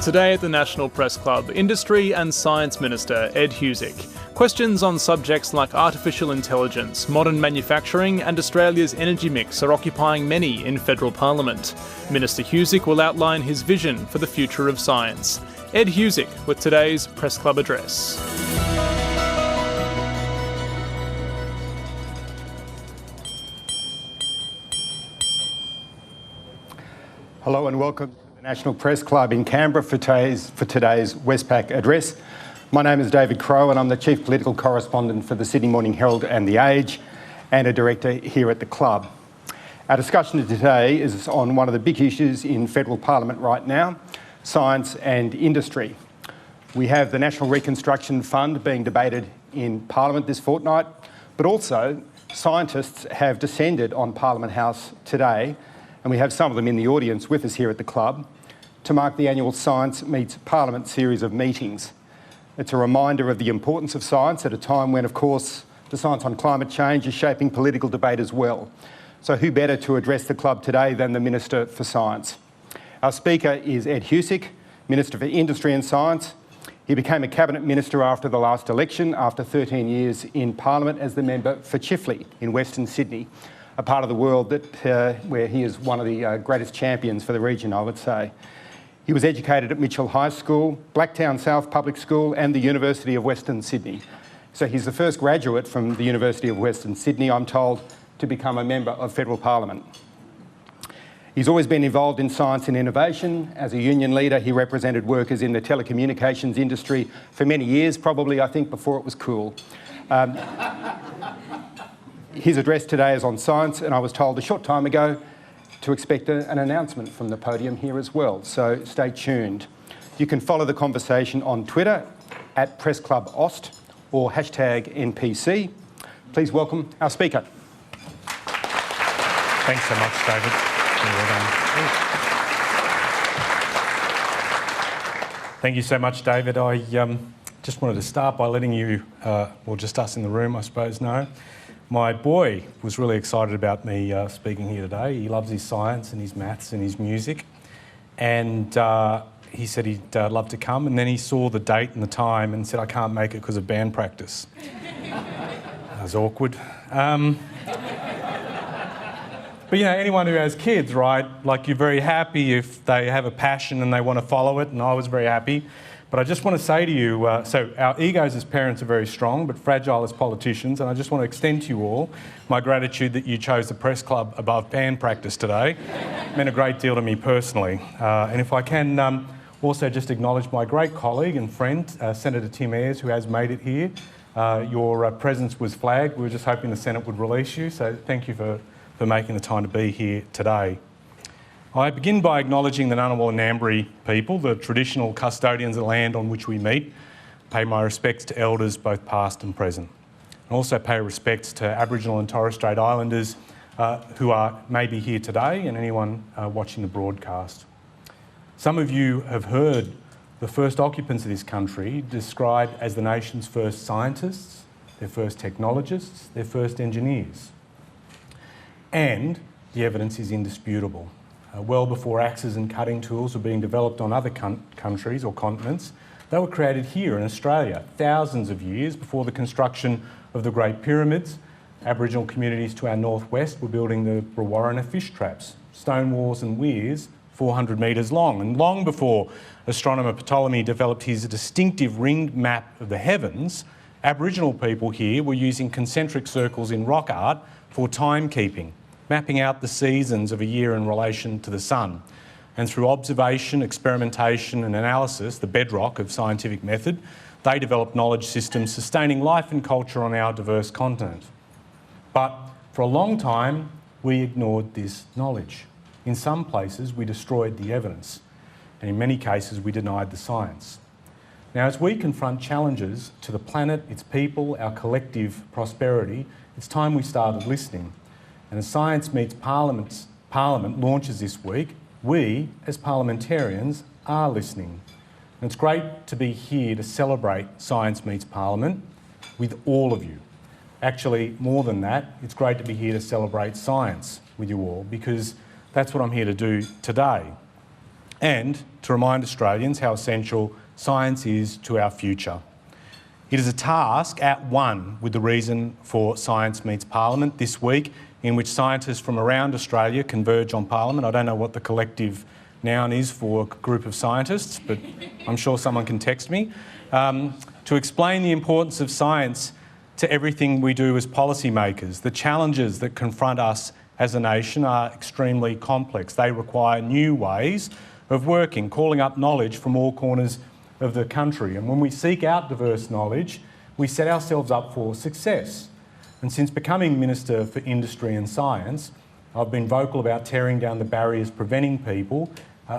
Today at the National Press Club, Industry and Science Minister Ed Husic. Questions on subjects like artificial intelligence, modern manufacturing and Australia's energy mix are occupying many in federal parliament. Minister Husic will outline his vision for the future of science. Ed Husic with today's Press Club address. Hello and welcome to the National Press Club in Canberra for today's Westpac address. My name is David Crowe and I'm the Chief Political Correspondent for the Sydney Morning Herald and The Age and a Director here at the club. Our discussion today is on one of the big issues in federal parliament right now, science and industry. We have the National Reconstruction Fund being debated in Parliament this fortnight, but also scientists have descended on Parliament House today, and we have some of them in the audience with us here at the club, to mark the annual Science Meets Parliament series of meetings. It's a reminder of the importance of science at a time when, of course, the science on climate change is shaping political debate as well. So who better to address the club today than the Minister for Science? Our speaker is Ed Husic, Minister for Industry and Science. He became a Cabinet Minister after the last election, after 13 years in Parliament as the member for Chifley in Western Sydney, a part of the world that, where he is one of the greatest champions for the region, I would say. He was educated at Mitchell High School, Blacktown South Public School and the University of Western Sydney. So he's the first graduate from the University of Western Sydney, I'm told, to become a member of federal parliament. He's always been involved in science and innovation. As a union leader, he represented workers in the telecommunications industry for many years, probably, I think, before it was cool. His address today is on science, and I was told a short time ago to expect an announcement from the podium here as well, so stay tuned. You can follow the conversation on Twitter at PressClubAust or #NPC. Please welcome our speaker. Thanks so much, David. Well done. Thank you so much, David. I just wanted to start by letting you, or just us in the room, I suppose, know. My boy was really excited about me speaking here today. He loves his science and his maths and his music. And he said he'd love to come. And then he saw the date and the time and said, I can't make it because of band practice. That was awkward. But, you know, anyone who has kids, right, like you're very happy if they have a passion and they want to follow it. And I was very happy. But I just want to say to you, so our egos as parents are very strong, but fragile as politicians, and I just want to extend to you all my gratitude that you chose the press club above band practice today. It meant a great deal to me personally. And if I can also just acknowledge my great colleague and friend, Senator Tim Ayres, who has made it here. Your presence was flagged. We were just hoping the Senate would release you, so thank you for making the time to be here today. I begin by acknowledging the Ngunnawal and Ngambri people, the traditional custodians of the land on which we meet. Pay my respects to elders both past and present. I also pay respects to Aboriginal and Torres Strait Islanders who are maybe here today and anyone watching the broadcast. Some of you have heard the first occupants of this country described as the nation's first scientists, their first technologists, their first engineers. And the evidence is indisputable. Well before axes and cutting tools were being developed on other countries or continents, they were created here in Australia, thousands of years before the construction of the Great Pyramids. Aboriginal communities to our northwest were building the Brewarrina fish traps, stone walls and weirs 400 metres long. And long before astronomer Ptolemy developed his distinctive ringed map of the heavens, Aboriginal people here were using concentric circles in rock art for timekeeping, mapping out the seasons of a year in relation to the sun. And through observation, experimentation and analysis, the bedrock of scientific method, they developed knowledge systems sustaining life and culture on our diverse continent. But for a long time, we ignored this knowledge. In some places, we destroyed the evidence. And in many cases, we denied the science. Now, as we confront challenges to the planet, its people, our collective prosperity, it's time we started listening. And as Science Meets Parliament launches this week, we, as parliamentarians, are listening. And it's great to be here to celebrate Science Meets Parliament with all of you. Actually, more than that, it's great to be here to celebrate science with you all, because that's what I'm here to do today. and to remind Australians how essential science is to our future. It is a task at one with the reason for Science Meets Parliament this week, in which scientists from around Australia converge on Parliament. I don't know what the collective noun is for a group of scientists, but I'm sure someone can text me, to explain the importance of science to everything we do as policymakers. The challenges that confront us as a nation are extremely complex. They require new ways of working, calling up knowledge from all corners of the country. And when we seek out diverse knowledge, we set ourselves up for success. And since becoming Minister for Industry and Science, I've been vocal about tearing down the barriers preventing people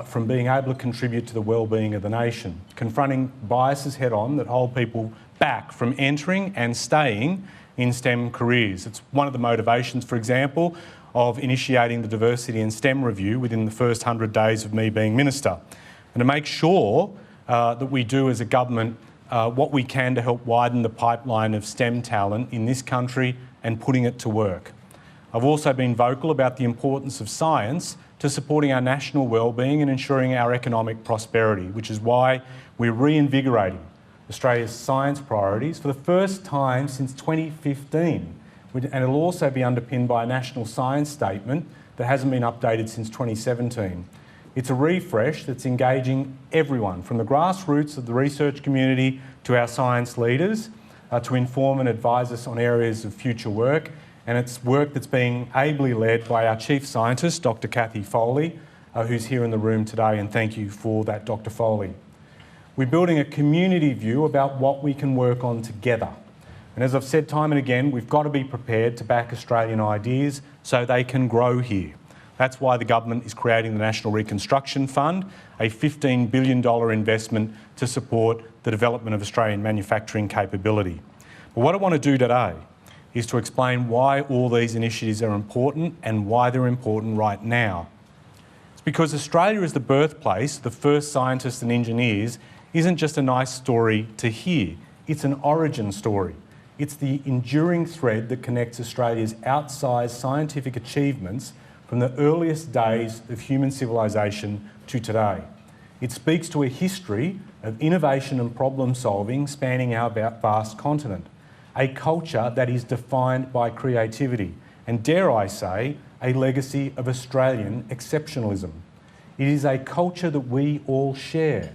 from being able to contribute to the well-being of the nation, confronting biases head-on that hold people back from entering and staying in STEM careers. It's one of the motivations, for example, of initiating the Diversity in STEM review within the first 100 days of me being Minister, and to make sure that we do as a government what we can to help widen the pipeline of STEM talent in this country and putting it to work. I've also been vocal about the importance of science to supporting our national wellbeing and ensuring our economic prosperity, which is why we're reinvigorating Australia's science priorities for the first time since 2015. And it'll also be underpinned by a national science statement that hasn't been updated since 2017. It's a refresh that's engaging everyone, from the grassroots of the research community to our science leaders, to inform and advise us on areas of future work. And it's work that's being ably led by our Chief Scientist, Dr. Cathy Foley, who's here in the room today, and thank you for that, Dr. Foley. We're building a community view about what we can work on together. And as I've said time and again, we've got to be prepared to back Australian ideas so they can grow here. That's why the government is creating the National Reconstruction Fund, a $15 billion investment to support the development of Australian manufacturing capability. But what I want to do today is to explain why all these initiatives are important and why they're important right now. It's because Australia is the birthplace of the first scientists and engineers isn't just a nice story to hear, it's an origin story. It's the enduring thread that connects Australia's outsized scientific achievements from the earliest days of human civilisation to today. It speaks to a history of innovation and problem solving spanning our vast continent, a culture that is defined by creativity, and dare I say, a legacy of Australian exceptionalism. It is a culture that we all share.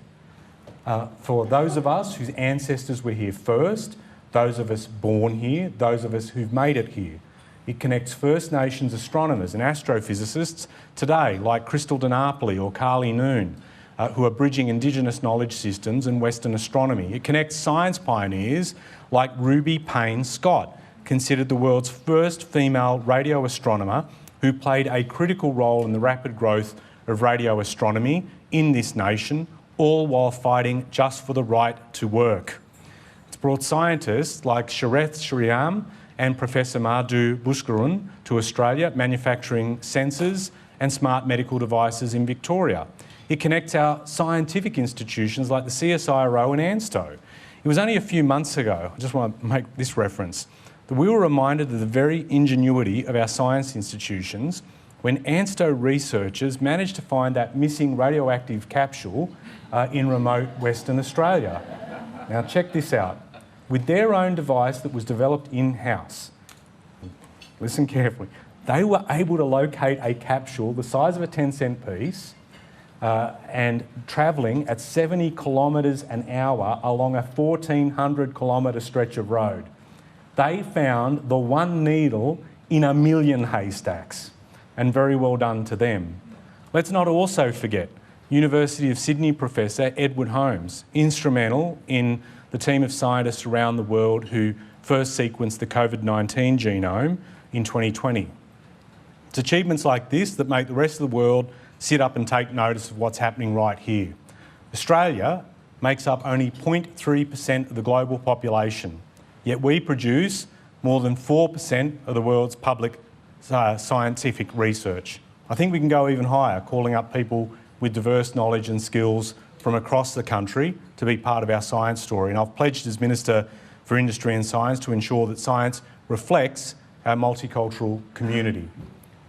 For those of us whose ancestors were here first, those of us born here, those of us who've made it here. It connects First Nations astronomers and astrophysicists today, like Crystal DiNapoli or Carly Noon, who are bridging Indigenous knowledge systems and Western astronomy. It connects science pioneers like Ruby Payne Scott, considered the world's first female radio astronomer who played a critical role in the rapid growth of radio astronomy in this nation, all while fighting just for the right to work. It's brought scientists like Shareth Shriyam and Professor Madhu Bhuskaran to Australia, manufacturing sensors and smart medical devices in Victoria. It connects our scientific institutions like the CSIRO and ANSTO. It was only a few months ago, I just want to make this reference, that we were reminded of the very ingenuity of our science institutions when ANSTO researchers managed to find that missing radioactive capsule in remote Western Australia. Now check this out. With their own device that was developed in-house, listen carefully, they were able to locate a capsule the size of a 10-cent piece and travelling at 70 kilometres an hour along a 1,400-kilometre stretch of road. They found the one needle in a million haystacks, and very well done to them. Let's not also forget University of Sydney professor Edward Holmes, instrumental in the team of scientists around the world who first sequenced the COVID-19 genome in 2020. It's achievements like this that make the rest of the world sit up and take notice of what's happening right here. Australia makes up only 0.3% of the global population, yet we produce more than 4% of the world's public scientific research. I think we can go even higher, calling up people with diverse knowledge and skills from across the country to be part of our science story. And I've pledged as Minister for Industry and Science to ensure that science reflects our multicultural community,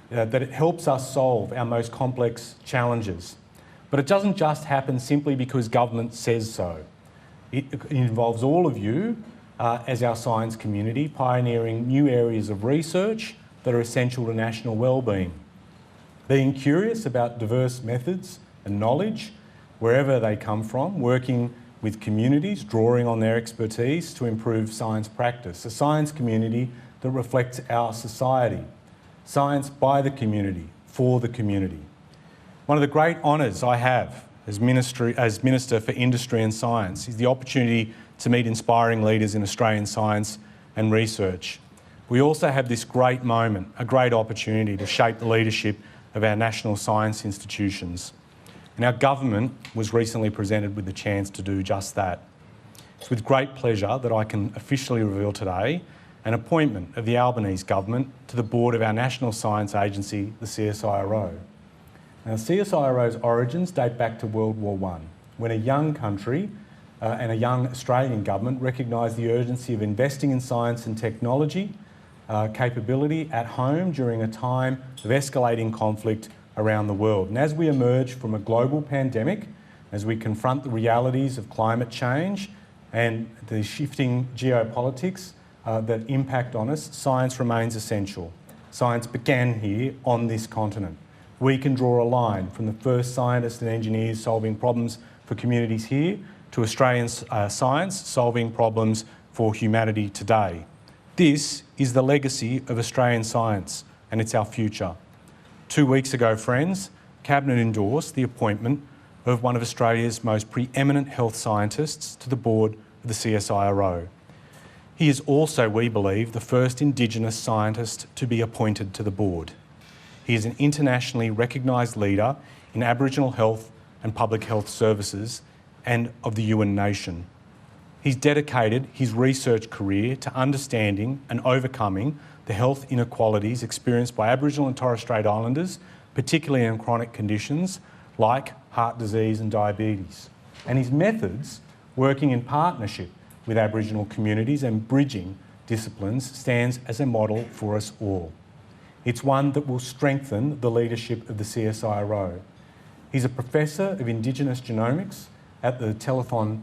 that it helps us solve our most complex challenges. But it doesn't just happen simply because government says so. It involves all of you as our science community, pioneering new areas of research that are essential to national wellbeing. Being curious about diverse methods and knowledge, wherever they come from, working with communities, drawing on their expertise to improve science practice. A science community that reflects our society. Science by the community, for the community. One of the great honours I have as Minister for Industry and Science is the opportunity to meet inspiring leaders in Australian science and research. We also have this great moment, a great opportunity to shape the leadership of our national science institutions. And our government was recently presented with the chance to do just that. It's with great pleasure that I can officially reveal today an appointment of the Albanese Government to the board of our national science agency, the CSIRO. Now, CSIRO's origins date back to World War I, when a young country and a young Australian government recognised the urgency of investing in science and technology capability at home during a time of escalating conflict around the world. And as we emerge from a global pandemic, as we confront the realities of climate change and the shifting geopolitics that impact on us, science remains essential. Science began here on this continent. We can draw a line from the first scientists and engineers solving problems for communities here to Australian science solving problems for humanity today. This is the legacy of Australian science, and it's our future. 2 weeks ago, friends, Cabinet endorsed the appointment of one of Australia's most preeminent health scientists to the board of the CSIRO. He is also, we believe, the first Indigenous scientist to be appointed to the board. He is an internationally recognised leader in Aboriginal health and public health services and of the Yuin Nation. He's dedicated his research career to understanding and overcoming the health inequalities experienced by Aboriginal and Torres Strait Islanders, particularly in chronic conditions like heart disease and diabetes. And his methods, working in partnership with Aboriginal communities and bridging disciplines, stands as a model for us all. It's one that will strengthen the leadership of the CSIRO. He's a Professor of Indigenous Genomics at the Telethon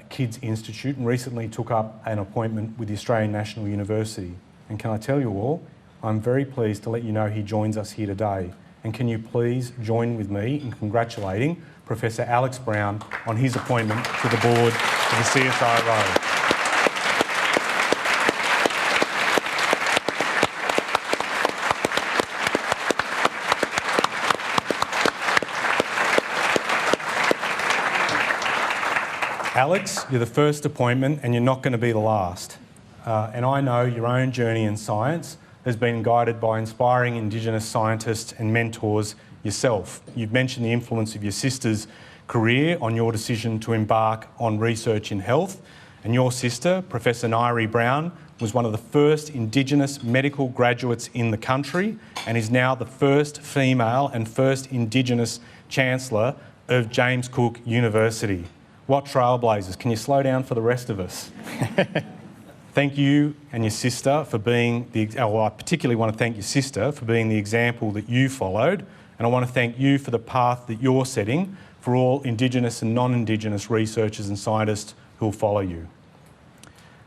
Kids Institute and recently took up an appointment with the Australian National University. And can I tell you all, I'm very pleased to let you know he joins us here today. And can you please join with me in congratulating Professor Alex Brown on his appointment to the board of the CSIRO. Alex, you're the first appointment and you're not going to be the last. And I know your own journey in science has been guided by inspiring Indigenous scientists and mentors yourself. You've mentioned the influence of your sister's career on your decision to embark on research in health. And your sister, Professor Nairi Brown, was one of the first Indigenous medical graduates in the country and is now the first female and first Indigenous Chancellor of James Cook University. What trailblazers. Can you slow down for the rest of us? Thank you and your sister for being I particularly want to thank your sister for being the example that you followed, and I want to thank you for the path that you're setting for all Indigenous and non-Indigenous researchers and scientists who will follow you.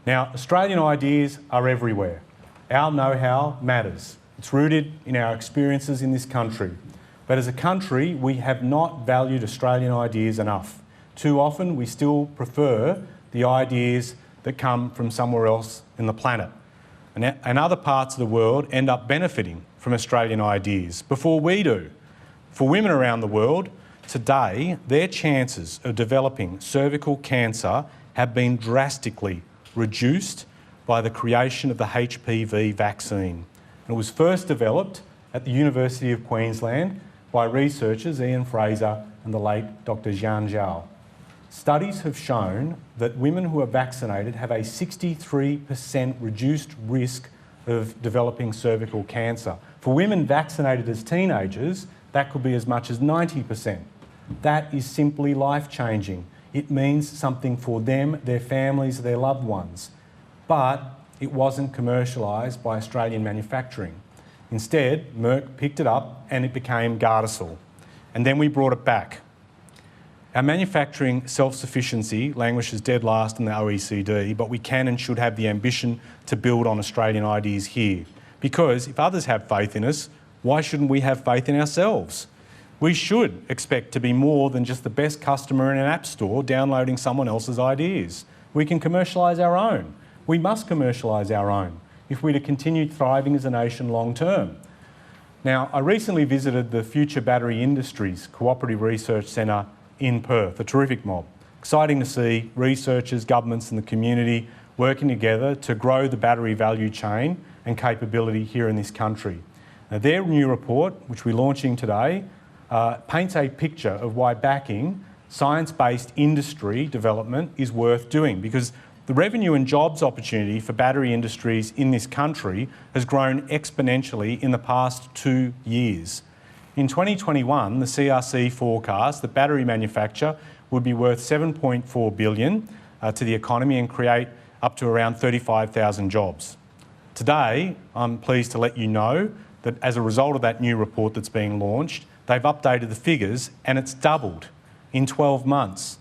Now, Australian ideas are everywhere. Our know-how matters. It's rooted in our experiences in this country. But as a country, we have not valued Australian ideas enough. Too often, we still prefer the ideas that come from somewhere else in the planet. And other parts of the world end up benefiting from Australian ideas before we do. For women around the world, today, their chances of developing cervical cancer have been drastically reduced by the creation of the HPV vaccine. And it was first developed at the University of Queensland by researchers Ian Fraser and the late Dr. Jian Zhao. Studies have shown that women who are vaccinated have a 63% reduced risk of developing cervical cancer. For women vaccinated as teenagers, that could be as much as 90%. That is simply life-changing. It means something for them, their families, their loved ones. But it wasn't commercialised by Australian manufacturing. Instead, Merck picked it up and it became Gardasil. And then we brought it back. Our manufacturing self-sufficiency languishes dead last in the OECD, but we can and should have the ambition to build on Australian ideas here. Because if others have faith in us, why shouldn't we have faith in ourselves? We should expect to be more than just the best customer in an app store downloading someone else's ideas. We can commercialise our own. We must commercialise our own if we're to continue thriving as a nation long term. Now, I recently visited the Future Battery Industries Cooperative Research Centre in Perth, a terrific mob. Exciting to see researchers, governments and the community working together to grow the battery value chain and capability here in this country. Now, their new report, which we're launching today, paints a picture of why backing science-based industry development is worth doing, because the revenue and jobs opportunity for battery industries in this country has grown exponentially in the past 2 years. In 2021, the CRC forecast that battery manufacture would be worth $7.4 billion to the economy and create up to around 35,000 jobs. Today, I'm pleased to let you know that as a result of that new report that's being launched, they've updated the figures and it's doubled in 12 months.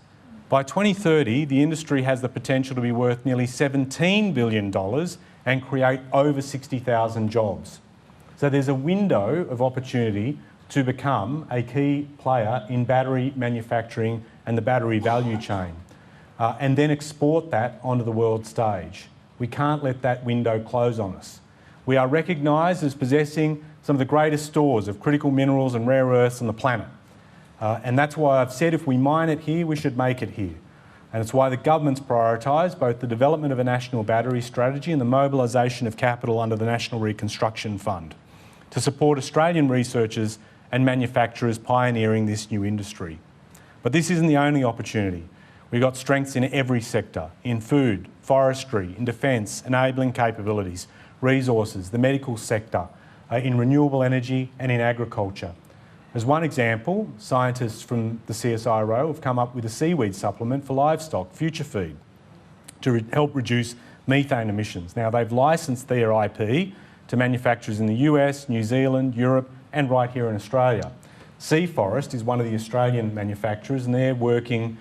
By 2030, the industry has the potential to be worth nearly $17 billion and create over 60,000 jobs. So there's a window of opportunity to become a key player in battery manufacturing and the battery value chain, and then export that onto the world stage. We can't let that window close on us. We are recognised as possessing some of the greatest stores of critical minerals and rare earths on the planet. And that's why I've said if we mine it here, we should make it here. And it's why the government's prioritised both the development of a national battery strategy and the mobilisation of capital under the National Reconstruction Fund to support Australian researchers and manufacturers pioneering this new industry. But this isn't the only opportunity. We've got strengths in every sector, in food, forestry, in defence, enabling capabilities, resources, the medical sector, in renewable energy and in agriculture. As one example, scientists from the CSIRO have come up with a seaweed supplement for livestock, Future Feed, to help reduce methane emissions. Now, they've licensed their IP to manufacturers in the US, New Zealand, Europe, and right here in Australia. Sea Forest is one of the Australian manufacturers, and they're working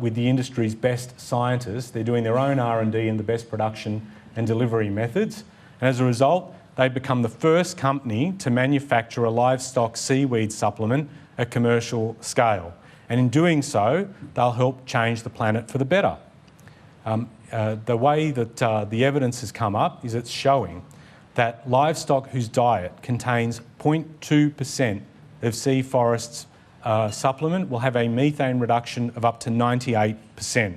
with the industry's best scientists. They're doing their own R&D in the best production and delivery methods. And as a result, they've become the first company to manufacture a livestock seaweed supplement at commercial scale. And in doing so, they'll help change the planet for the better. The way that the evidence has come up is it's showing that livestock whose diet contains 0.2% of Sea Forest's supplement will have a methane reduction of up to 98%.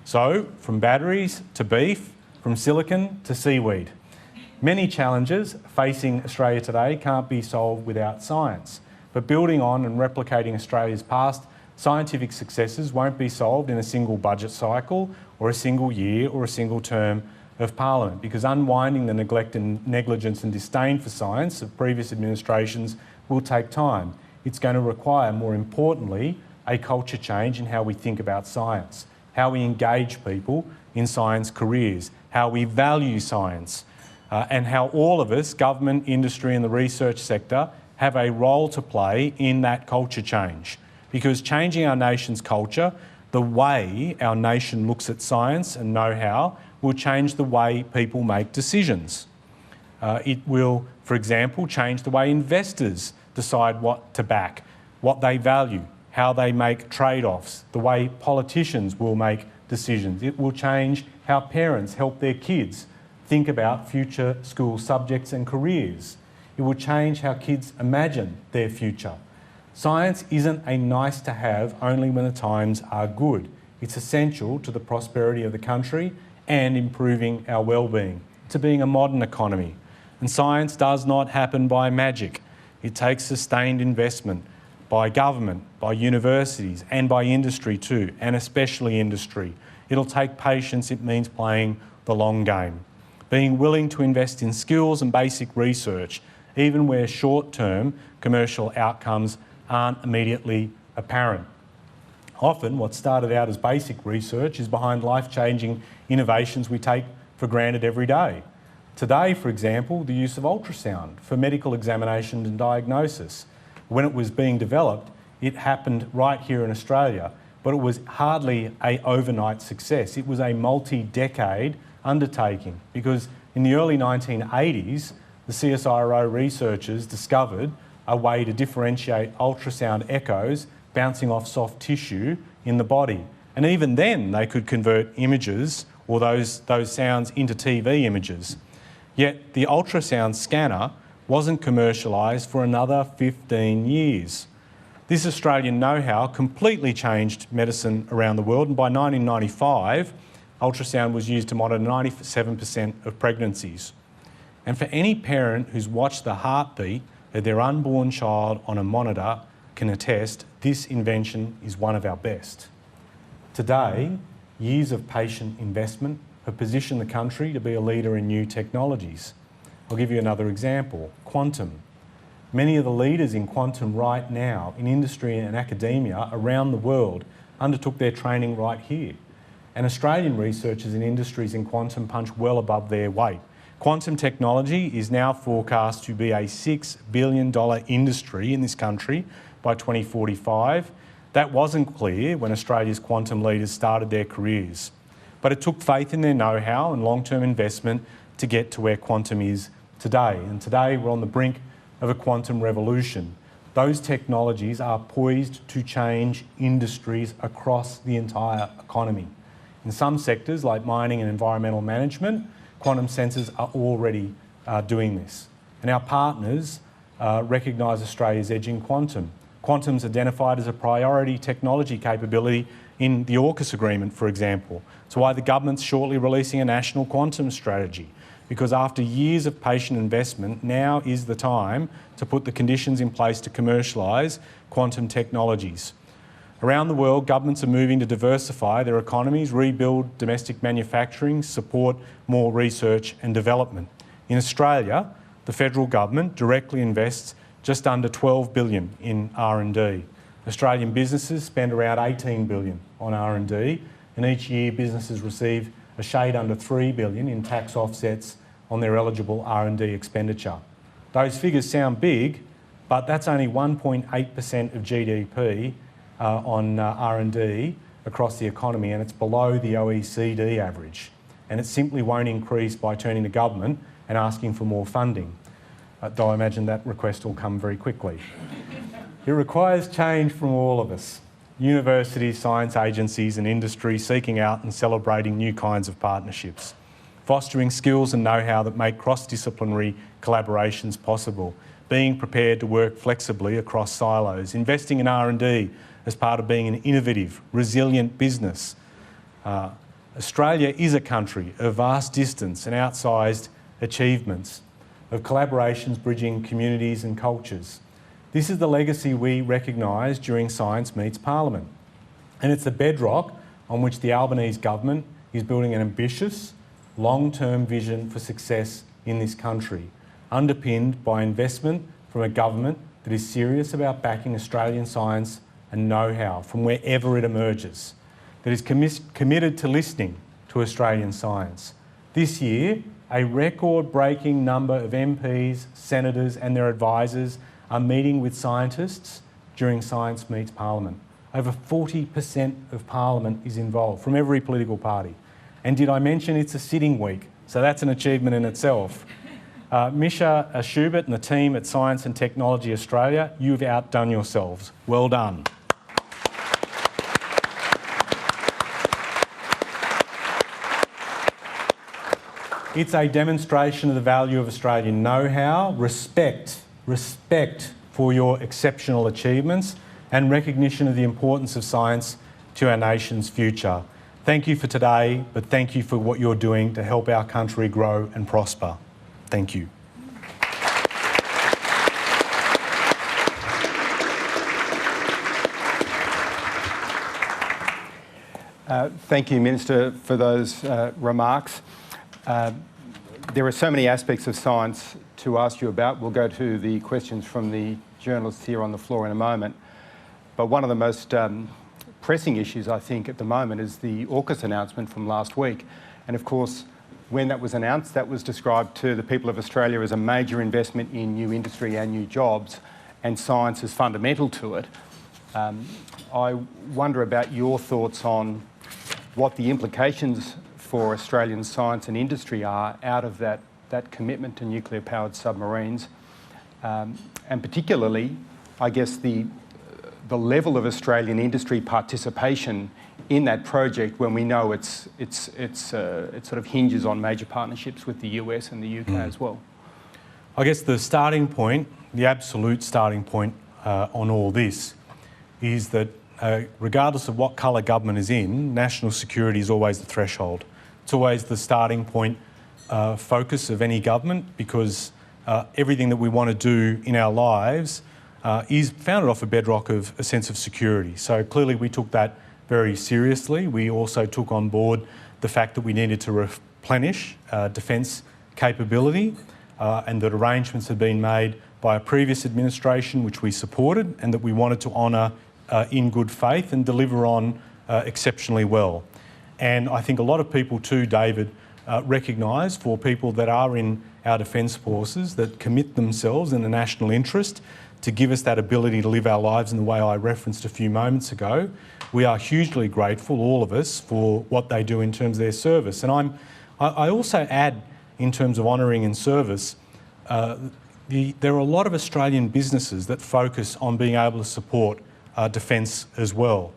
So, from batteries to beef, from silicon to seaweed. Many challenges facing Australia today can't be solved without science, but building on and replicating Australia's past scientific successes won't be solved in a single budget cycle or a single year or a single term of Parliament, because unwinding the neglect and negligence and disdain for science of previous administrations will take time. It's going to require, more importantly, a culture change in how we think about science, how we engage people in science careers, how we value science, and how all of us, government, industry and the research sector, have a role to play in that culture change. Because changing our nation's culture, the way our nation looks at science and know-how, will change the way people make decisions. It will, for example, change the way investors decide what to back, what they value, how they make trade-offs, the way politicians will make decisions. It will change how parents help their kids think about future school subjects and careers. It will change how kids imagine their future. Science isn't a nice to have only when the times are good. It's essential to the prosperity of the country and improving our well-being, to being a modern economy. And science does not happen by magic. It takes sustained investment by government, by universities and by industry too, and especially industry. It'll take patience. It means playing the long game. Being willing to invest in skills and basic research, even where short-term commercial outcomes aren't immediately apparent. Often what started out as basic research is behind life-changing innovations we take for granted every day. Today, for example, the use of ultrasound for medical examination and diagnosis. When it was being developed, it happened right here in Australia, but it was hardly an overnight success. It was a multi-decade undertaking, because in the early 1980s, the CSIRO researchers discovered a way to differentiate ultrasound echoes bouncing off soft tissue in the body. And even then, they could convert images or those sounds into TV images. Yet the ultrasound scanner wasn't commercialised for another 15 years. This Australian know-how completely changed medicine around the world, and by 1995, ultrasound was used to monitor 97% of pregnancies. And for any parent who's watched the heartbeat of their unborn child on a monitor can attest, this invention is one of our best. Today, years of patient investment have positioned the country to be a leader in new technologies. I'll give you another example, quantum. Many of the leaders in quantum right now in industry and academia around the world undertook their training right here. And Australian researchers in industries in quantum punch well above their weight. Quantum technology is now forecast to be a $6 billion industry in this country by 2045. That wasn't clear when Australia's quantum leaders started their careers. But it took faith in their know-how and long-term investment to get to where quantum is today. And today we're on the brink of a quantum revolution. Those technologies are poised to change industries across the entire economy. In some sectors, like mining and environmental management, quantum sensors are already doing this. And our partners recognise Australia's edge in quantum. Quantum's identified as a priority technology capability in the AUKUS agreement, for example. So why the government's shortly releasing a national quantum strategy. Because after years of patient investment, now is the time to put the conditions in place to commercialise quantum technologies. Around the world, governments are moving to diversify their economies, rebuild domestic manufacturing, support more research and development. In Australia, the federal government directly invests just under $12 billion in R&D. Australian businesses spend around $18 billion on R&D, and each year businesses receive a shade under $3 billion in tax offsets on their eligible R&D expenditure. Those figures sound big, but that's only 1.8% of GDP on R&D across the economy, and it's below the OECD average. And it simply won't increase by turning to government and asking for more funding, though I imagine that request will come very quickly. It requires change from all of us, universities, science agencies and industry seeking out and celebrating new kinds of partnerships, fostering skills and know-how that make cross-disciplinary collaborations possible, being prepared to work flexibly across silos, investing in R&D as part of being an innovative, resilient business. Australia is a country of vast distance and outsized achievements, of collaborations bridging communities and cultures. This is the legacy we recognise during Science Meets Parliament. And it's the bedrock on which the Albanese Government is building an ambitious, long-term vision for success in this country, underpinned by investment from a government that is serious about backing Australian science and know-how from wherever it emerges, that is committed to listening to Australian science. This year, a record-breaking number of MPs, senators and their advisors are meeting with scientists during Science Meets Parliament. Over 40% of Parliament is involved from every political party. And did I mention it's a sitting week? So that's an achievement in itself. Misha Schubert and the team at Science and Technology Australia, you've outdone yourselves. Well done. It's a demonstration of the value of Australian know-how, respect for your exceptional achievements and recognition of the importance of science to our nation's future. Thank you for today, but thank you for what you're doing to help our country grow and prosper. Thank you. Thank you, Minister, for those remarks. There are so many aspects of science to ask you about. We'll go to the questions from the journalists here on the floor in a moment. But one of the most pressing issues, I think, at the moment is the AUKUS announcement from last week. And of course, when that was announced, that was described to the people of Australia as a major investment in new industry and new jobs, and science is fundamental to it. I wonder about your thoughts on what the implications for Australian science and industry are out of that commitment to nuclear-powered submarines, and particularly, I guess, the level of Australian industry participation in that project when we know it sort of hinges on major partnerships with the US and the UK as well. I guess the starting point, the absolute starting point on all this is that regardless of what colour government is in, national security is always the threshold. It's always the starting point focus of any government, because everything that we want to do in our lives is founded off a bedrock of a sense of security. So clearly we took that very seriously. We also took on board the fact that we needed to replenish defence capability, and that arrangements had been made by a previous administration which we supported, and that we wanted to honour in good faith and deliver on exceptionally well. And I think a lot of people too, David, recognise, for people that are in our defence forces that commit themselves in the national interest to give us that ability to live our lives in the way I referenced a few moments ago, we are hugely grateful, all of us, for what they do in terms of their service. And I also add, in terms of honouring and service, there are a lot of Australian businesses that focus on being able to support defence as well.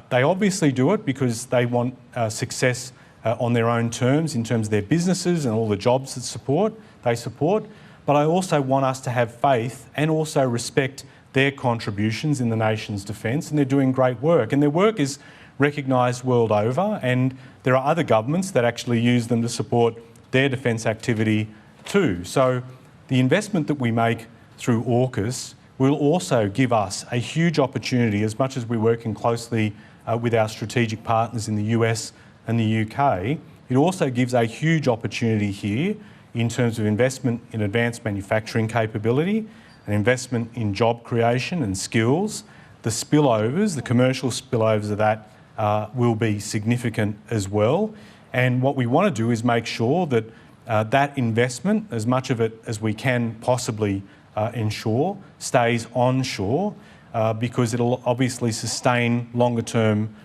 They obviously do it because they want success on their own terms in terms of their businesses and all the jobs that they support. But I also want us to have faith and also respect their contributions in the nation's defence, and they're doing great work. And their work is recognised world over, and there are other governments that actually use them to support their defence activity too. So the investment that we make through AUKUS will also give us a huge opportunity, as much as we're working closely with our strategic partners in the US and the UK. It also gives a huge opportunity here in terms of investment in advanced manufacturing capability, an investment in job creation and skills. The spillovers, the commercial spillovers of that will be significant as well. And what we want to do is make sure that that investment, as much of it as we can possibly ensure, stays onshore, because it'll obviously sustain longer term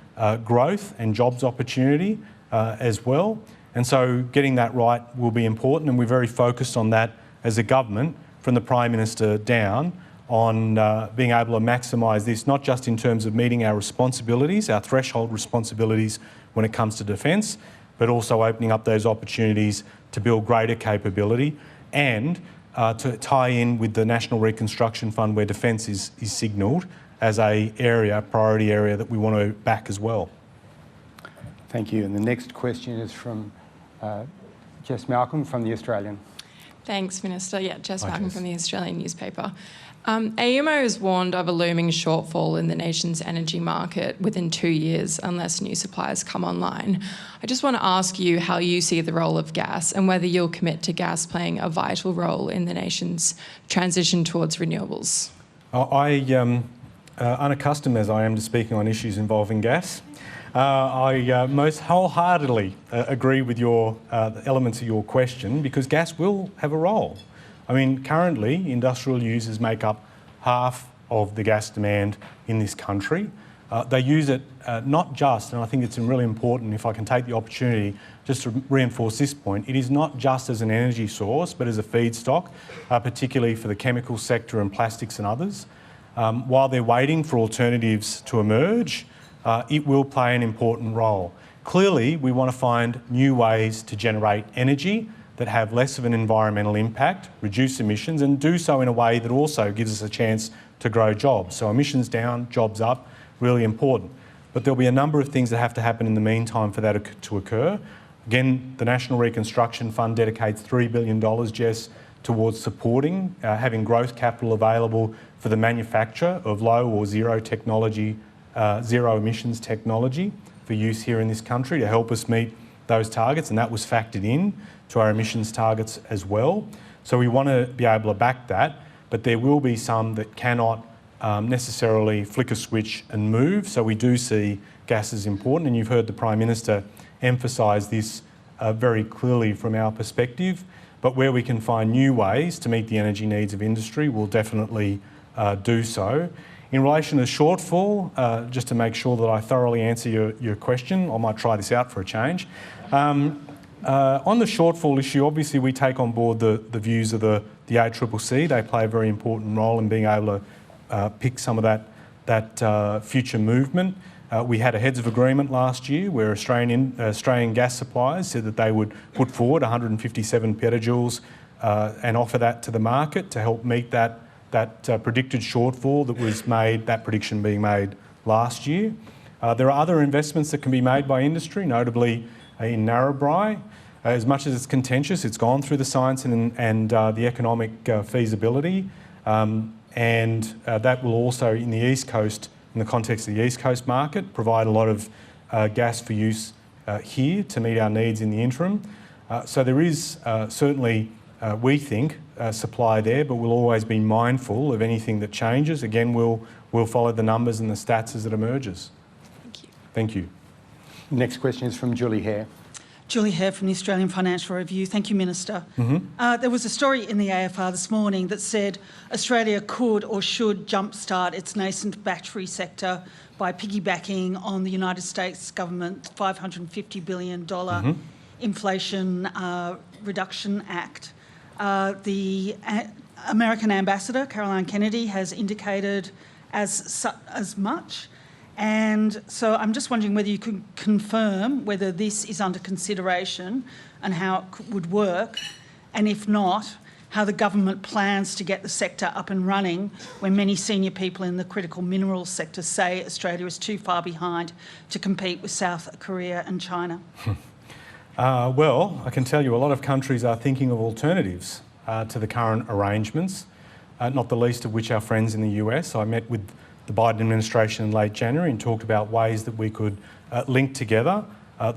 growth and jobs opportunity as well. And so getting that right will be important, and we're very focused on that as a government, from the Prime Minister down, on being able to maximise this, not just in terms of meeting our responsibilities, our threshold responsibilities when it comes to defence, but also opening up those opportunities to build greater capability, and to tie in with the National Reconstruction Fund, where defence is signalled as a priority area that we want to back as well. Thank you. And the next question is from Jess Malcolm from The Australian. Thanks, Minister. Yeah, Jess Malcolm from The Australian newspaper. AEMO has warned of a looming shortfall in the nation's energy market within 2 years unless new suppliers come online. I just want to ask you how you see the role of gas, and whether you'll commit to gas playing a vital role in the nation's transition towards renewables. Unaccustomed as I am to speaking on issues involving gas, I most wholeheartedly agree with the elements of your question, because gas will have a role. I mean, currently, industrial users make up half of the gas demand in this country. They use it not just, and I think it's really important, if I can take the opportunity just to reinforce this point, it is not just as an energy source, but as a feedstock, particularly for the chemical sector and plastics and others. While they're waiting for alternatives to emerge, it will play an important role. Clearly, we want to find new ways to generate energy that have less of an environmental impact, reduce emissions, and do so in a way that also gives us a chance to grow jobs. So emissions down, jobs up, really important. But there'll be a number of things that have to happen in the meantime for that to occur. Again, the National Reconstruction Fund dedicates $3 billion, Jess, towards supporting, having growth capital available for the manufacture of low or zero emissions technology for use here in this country to help us meet those targets, and that was factored in to our emissions targets as well. So we want to be able to back that, but there will be some that cannot necessarily flick a switch and move. So we do see gas as important, and you've heard the Prime Minister emphasise this very clearly from our perspective. But where we can find new ways to meet the energy needs of industry, we'll definitely do so. In relation to shortfall, just to make sure that I thoroughly answer your question, I might try this out for a change. On the shortfall issue, obviously we take on board the views of the ACCC. They play a very important role in being able to pick some of that future movement. We had a heads of agreement last year where Australian gas suppliers said that they would put forward 157 petajoules and offer that to the market to help meet that predicted shortfall that was made, that prediction being made last year. There are other investments that can be made by industry, notably in Narrabri. As much as it's contentious, it's gone through the science and the economic feasibility, and that will also, in the East Coast, in the context of the East Coast market, provide a lot of gas for use here to meet our needs in the interim. So there is certainly, we think, supply there, but we'll always be mindful of anything that changes. Again, we'll follow the numbers and the stats as it emerges. Thank you. Thank you. Next question is from Julie Hare. Julie Hare from the Australian Financial Review. Thank you, Minister. There was a story in the AFR this morning that said Australia could or should jumpstart its nascent battery sector by piggybacking on the United States Government $550 billion Inflation Reduction Act. The American Ambassador, Caroline Kennedy, has indicated as much. And so I'm just wondering whether you could confirm whether this is under consideration and how it would work, and if not, how the government plans to get the sector up and running when many senior people in the critical minerals sector say Australia is too far behind to compete with South Korea and China. Well, I can tell you a lot of countries are thinking of alternatives to the current arrangements, not the least of which our friends in the US. I met with the Biden administration in late January and talked about ways that we could link together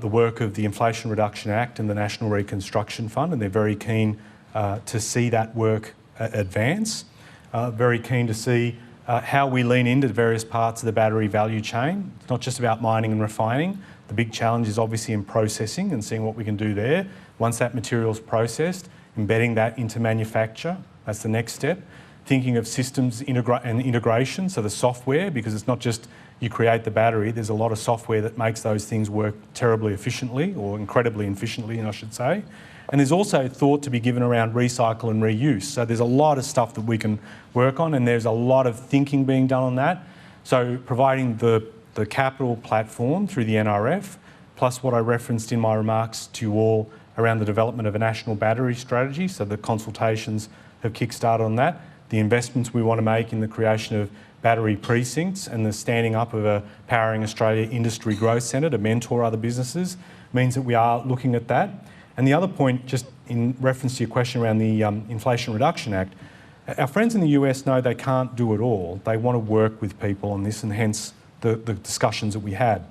the work of the Inflation Reduction Act and the National Reconstruction Fund, and they're very keen to see that work advance, very keen to see how we lean into various parts of the battery value chain. It's not just about mining and refining. The big challenge is obviously in processing and seeing what we can do there. Once that material is processed, embedding that into manufacture, that's the next step. Thinking of systems and integration, so the software, because it's not just you create the battery, there's a lot of software that makes those things work terribly efficiently, or incredibly efficiently, I should say. And there's also thought to be given around recycle and reuse. So there's a lot of stuff that we can work on, and there's a lot of thinking being done on that. So providing the capital platform through the NRF, plus what I referenced in my remarks to you all around the development of a national battery strategy, so the consultations have kick-started on that. The investments we want to make in the creation of battery precincts and the standing up of a Powering Australia Industry Growth Centre to mentor other businesses means that we are looking at that. And the other point, just in reference to your question around the Inflation Reduction Act, our friends in the US know they can't do it all. They want to work with people on this, and hence the discussions that we had.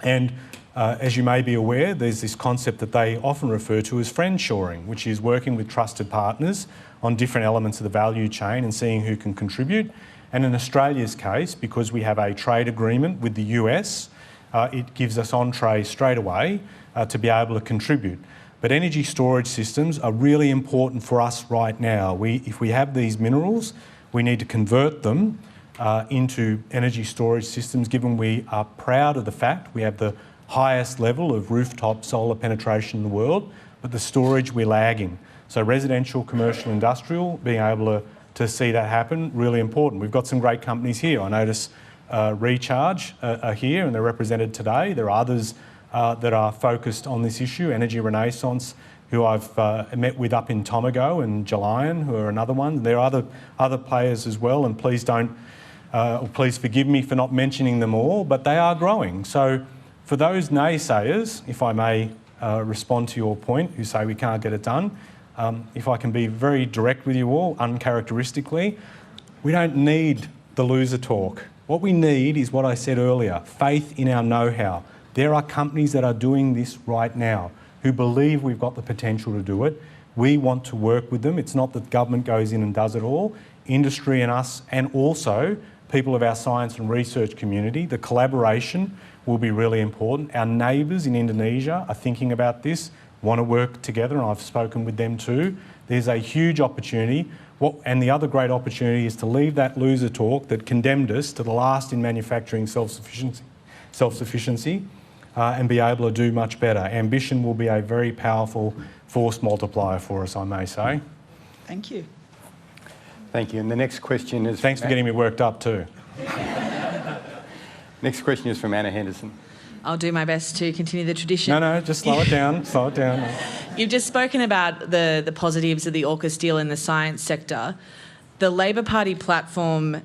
And as you may be aware, there's this concept that they often refer to as friendshoring, which is working with trusted partners on different elements of the value chain and seeing who can contribute. And in Australia's case, because we have a trade agreement with the US, it gives us entree straight away to be able to contribute. But energy storage systems are really important for us right now. If we have these minerals, we need to convert them into energy storage systems, given we are proud of the fact we have the highest level of rooftop solar penetration in the world, but the storage we're lagging. So residential, commercial, industrial, being able to see that happen, really important. We've got some great companies here. I notice Recharge are here and they're represented today. There are others that are focused on this issue. Energy Renaissance, who I've met with up in Tomago, and Gelion, who are another one. There are other players as well, and please forgive me for not mentioning them all, but they are growing. So for those naysayers, if I may respond to your point, who say we can't get it done, if I can be very direct with you all, uncharacteristically, we don't need the loser talk. What we need is what I said earlier, faith in our know-how. There are companies that are doing this right now who believe we've got the potential to do it. We want to work with them. It's not that government goes in and does it all. Industry and us, and also people of our science and research community, the collaboration will be really important. Our neighbours in Indonesia are thinking about this, want to work together, and I've spoken with them too. There's a huge opportunity. And the other great opportunity is to leave that loser talk that condemned us to the last in manufacturing self-sufficiency and be able to do much better. Ambition will be a very powerful force multiplier for us, I may say. Thank you. Thank you. And the next question is... Thanks for getting me worked up too. Next question is from Anna Henderson. I'll do my best to continue the tradition. No, just slow it down, slow it down. You've just spoken about the positives of the AUKUS deal in the science sector. The Labor Party platform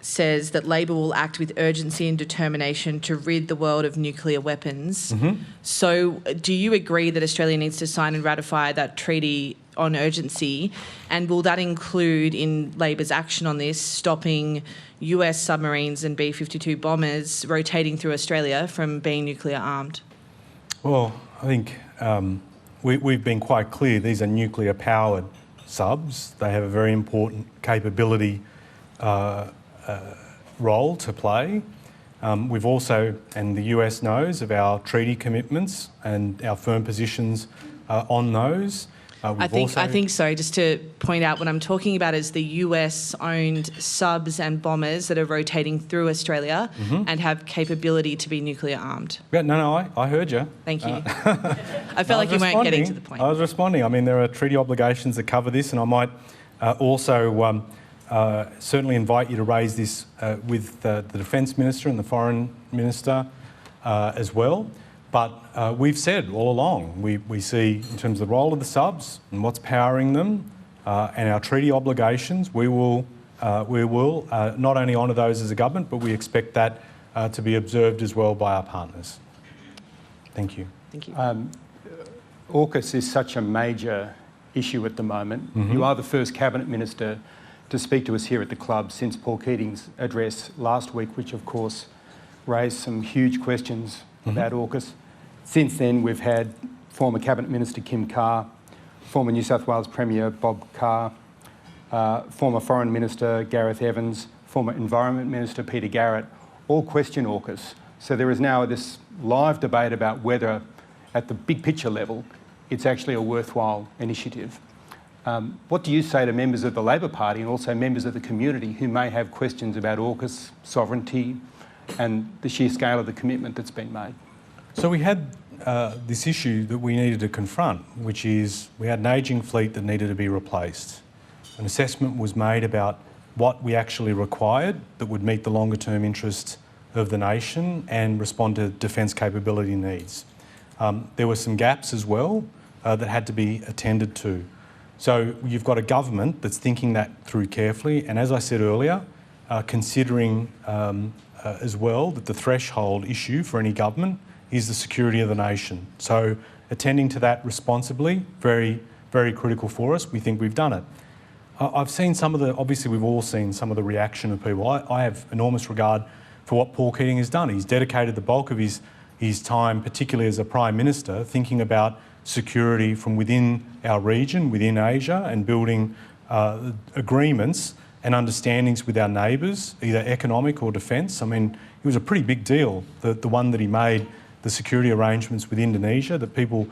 says that Labor will act with urgency and determination to rid the world of nuclear weapons. Mm-hmm. So do you agree that Australia needs to sign and ratify that treaty on urgency? And will that include, in Labor's action on this, stopping US submarines and B-52 bombers rotating through Australia from being nuclear armed? Well, I think we've been quite clear these are nuclear powered subs. They have a very important capability role to play. We've also, and the US knows, of our treaty commitments and our firm positions on those. I think, sorry, just to point out, what I'm talking about is the US-owned subs and bombers that are rotating through Australia and have capability to be nuclear armed. Yeah, no, I heard you. Thank you. I felt like you weren't getting to the point. I was responding. I mean, there are treaty obligations that cover this, and I might also certainly invite you to raise this with the Defence Minister and the Foreign Minister as well. But we've said all along, we see in terms of the role of the subs and what's powering them and our treaty obligations, we will not only honour those as a government, but we expect that to be observed as well by our partners. Thank you. Thank you. AUKUS is such a major issue at the moment. Mm-hmm. You are the first Cabinet Minister to speak to us here at the club since Paul Keating's address last week, which of course raised some huge questions about AUKUS. Since then, we've had former Cabinet Minister Kim Carr, former New South Wales Premier Bob Carr, former Foreign Minister Gareth Evans, former Environment Minister Peter Garrett, all question AUKUS. So there is now this live debate about whether, at the big picture level, it's actually a worthwhile initiative. What do you say to members of the Labor Party and also members of the community who may have questions about AUKUS, sovereignty, and the sheer scale of the commitment that's been made? So we had this issue that we needed to confront, which is we had an ageing fleet that needed to be replaced. An assessment was made about what we actually required that would meet the longer term interests of the nation and respond to defence capability needs. There were some gaps as well that had to be attended to. So you've got a government that's thinking that through carefully, and as I said earlier, considering as well that the threshold issue for any government is the security of the nation. So attending to that responsibly, very, very critical for us. We think we've done it. I've seen obviously we've all seen some of the reaction of people. I have enormous regard for what Paul Keating has done. He's dedicated the bulk of his time, particularly as a Prime Minister, thinking about security from within our region, within Asia, and building agreements and understandings with our neighbours, either economic or defence. I mean, it was a pretty big deal, the one that he made, the security arrangements with Indonesia that people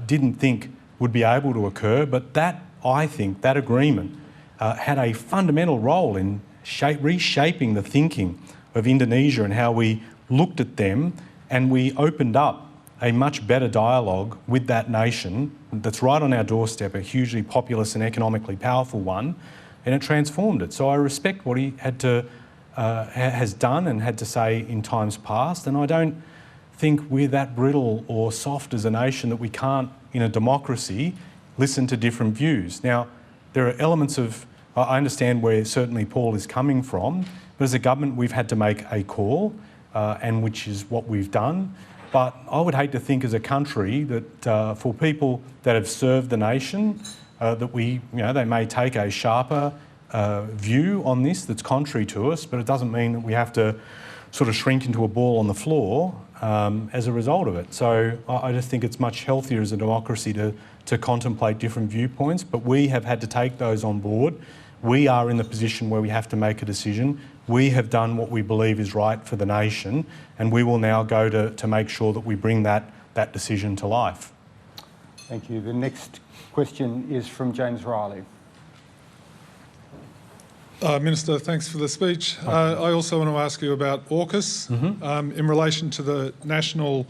didn't think would be able to occur. But I think that agreement had a fundamental role in reshaping the thinking of Indonesia and how we looked at them, and we opened up a much better dialogue with that nation that's right on our doorstep, a hugely populous and economically powerful one, and it transformed it. So I respect what he has done and had to say in times past, and I don't think we're that brittle or soft as a nation that we can't, in a democracy, listen to different views. Now, there are elements of, I understand where certainly Paul is coming from, but as a government we've had to make a call, and which is what we've done. But I would hate to think as a country that for people that have served the nation, that they may take a sharper view on this that's contrary to us, but it doesn't mean that we have to sort of shrink into a ball on the floor as a result of it. So I just think it's much healthier as a democracy to contemplate different viewpoints, but we have had to take those on board. We are in the position where we have to make a decision. We have done what we believe is right for the nation, and we will now go to make sure that we bring that decision to life. Thank you. The next question is from James Riley. Minister, thanks for the speech. I also want to ask you about AUKUS in relation to the national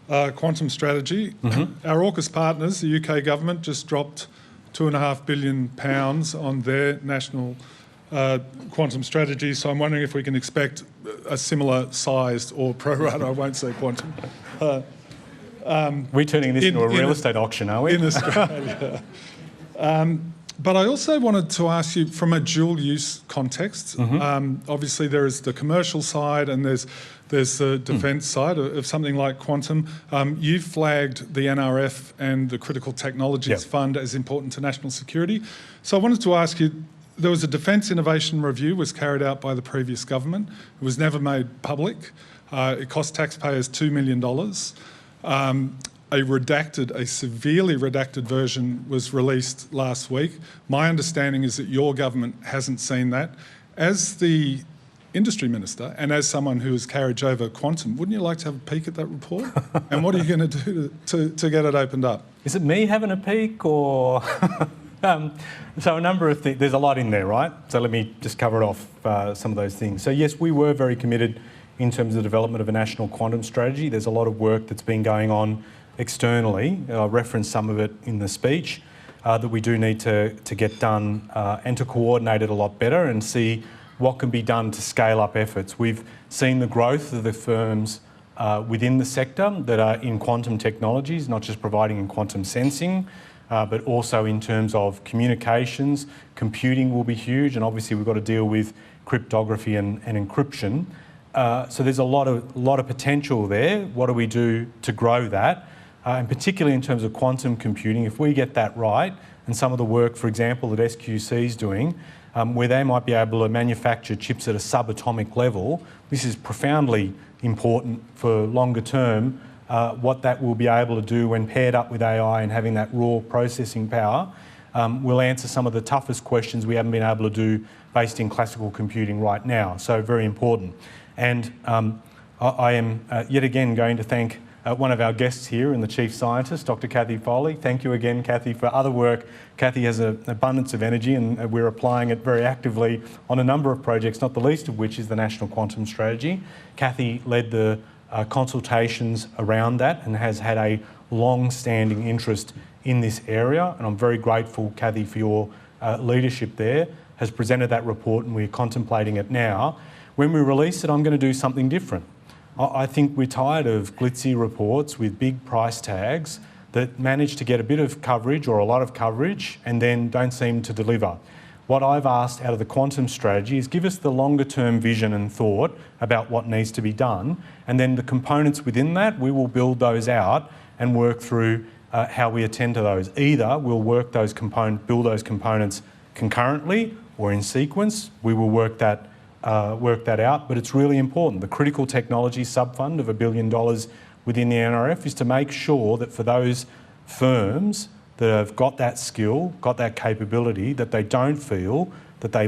quantum strategy. Our AUKUS partners, the UK government, just dropped £2.5 billion on their national quantum strategy. So I'm wondering if we can expect a similar sized or pro rata, I won't say quantum. We're turning this into a real estate auction, are we? In Australia. But I also wanted to ask you from a dual use context. Obviously there is the commercial side and there's the defence side of something like quantum. You've flagged the NRF and the Critical Technologies Fund as important to national security. So I wanted to ask you, there was a Defence Innovation Review was carried out by the previous government. It was never made public. It cost taxpayers $2 million. A severely redacted version was released last week. My understanding is that your government hasn't seen that. As the industry minister and as someone who has carried over quantum, wouldn't you like to have a peek at that report? And what are you going to do to get it opened up? Is it me having a peek or... So a number of things, there's a lot in there, right? So let me just cover it off, some of those things. So yes, we were very committed in terms of the development of a national quantum strategy. There's a lot of work that's been going on externally. I referenced some of it in the speech that we do need to get done and to coordinate it a lot better and see what can be done to scale up efforts. We've seen the growth of the firms within the sector that are in quantum technologies, not just providing in quantum sensing, but also in terms of communications. Computing will be huge, and obviously we've got to deal with cryptography and encryption. So there's a lot of potential there. What do we do to grow that? And particularly in terms of quantum computing, if we get that right, and some of the work, for example, that SQC is doing, where they might be able to manufacture chips at a subatomic level, this is profoundly important for longer term, what that will be able to do when paired up with AI and having that raw processing power will answer some of the toughest questions we haven't been able to do based in classical computing right now. So very important. And I am yet again going to thank one of our guests here and the Chief Scientist, Dr. Cathy Foley. Thank you again, Cathy, for other work. Cathy has an abundance of energy and we're applying it very actively on a number of projects, not the least of which is the National Quantum Strategy. Cathy led the consultations around that and has had a long-standing interest in this area, and I'm very grateful, Cathy, for your leadership there, has presented that report and we're contemplating it now. When we release it, I'm going to do something different. I think we're tired of glitzy reports with big price tags that manage to get a bit of coverage or a lot of coverage and then don't seem to deliver. What I've asked out of the quantum strategy is give us the longer term vision and thought about what needs to be done, and then the components within that, we will build those out and work through how we attend to those. Either we'll build those components concurrently or in sequence. We will work that out, but it's really important. The Critical Technology Subfund of $1 billion within the NRF is to make sure that for those firms that have got that skill, got that capability, that they don't feel that they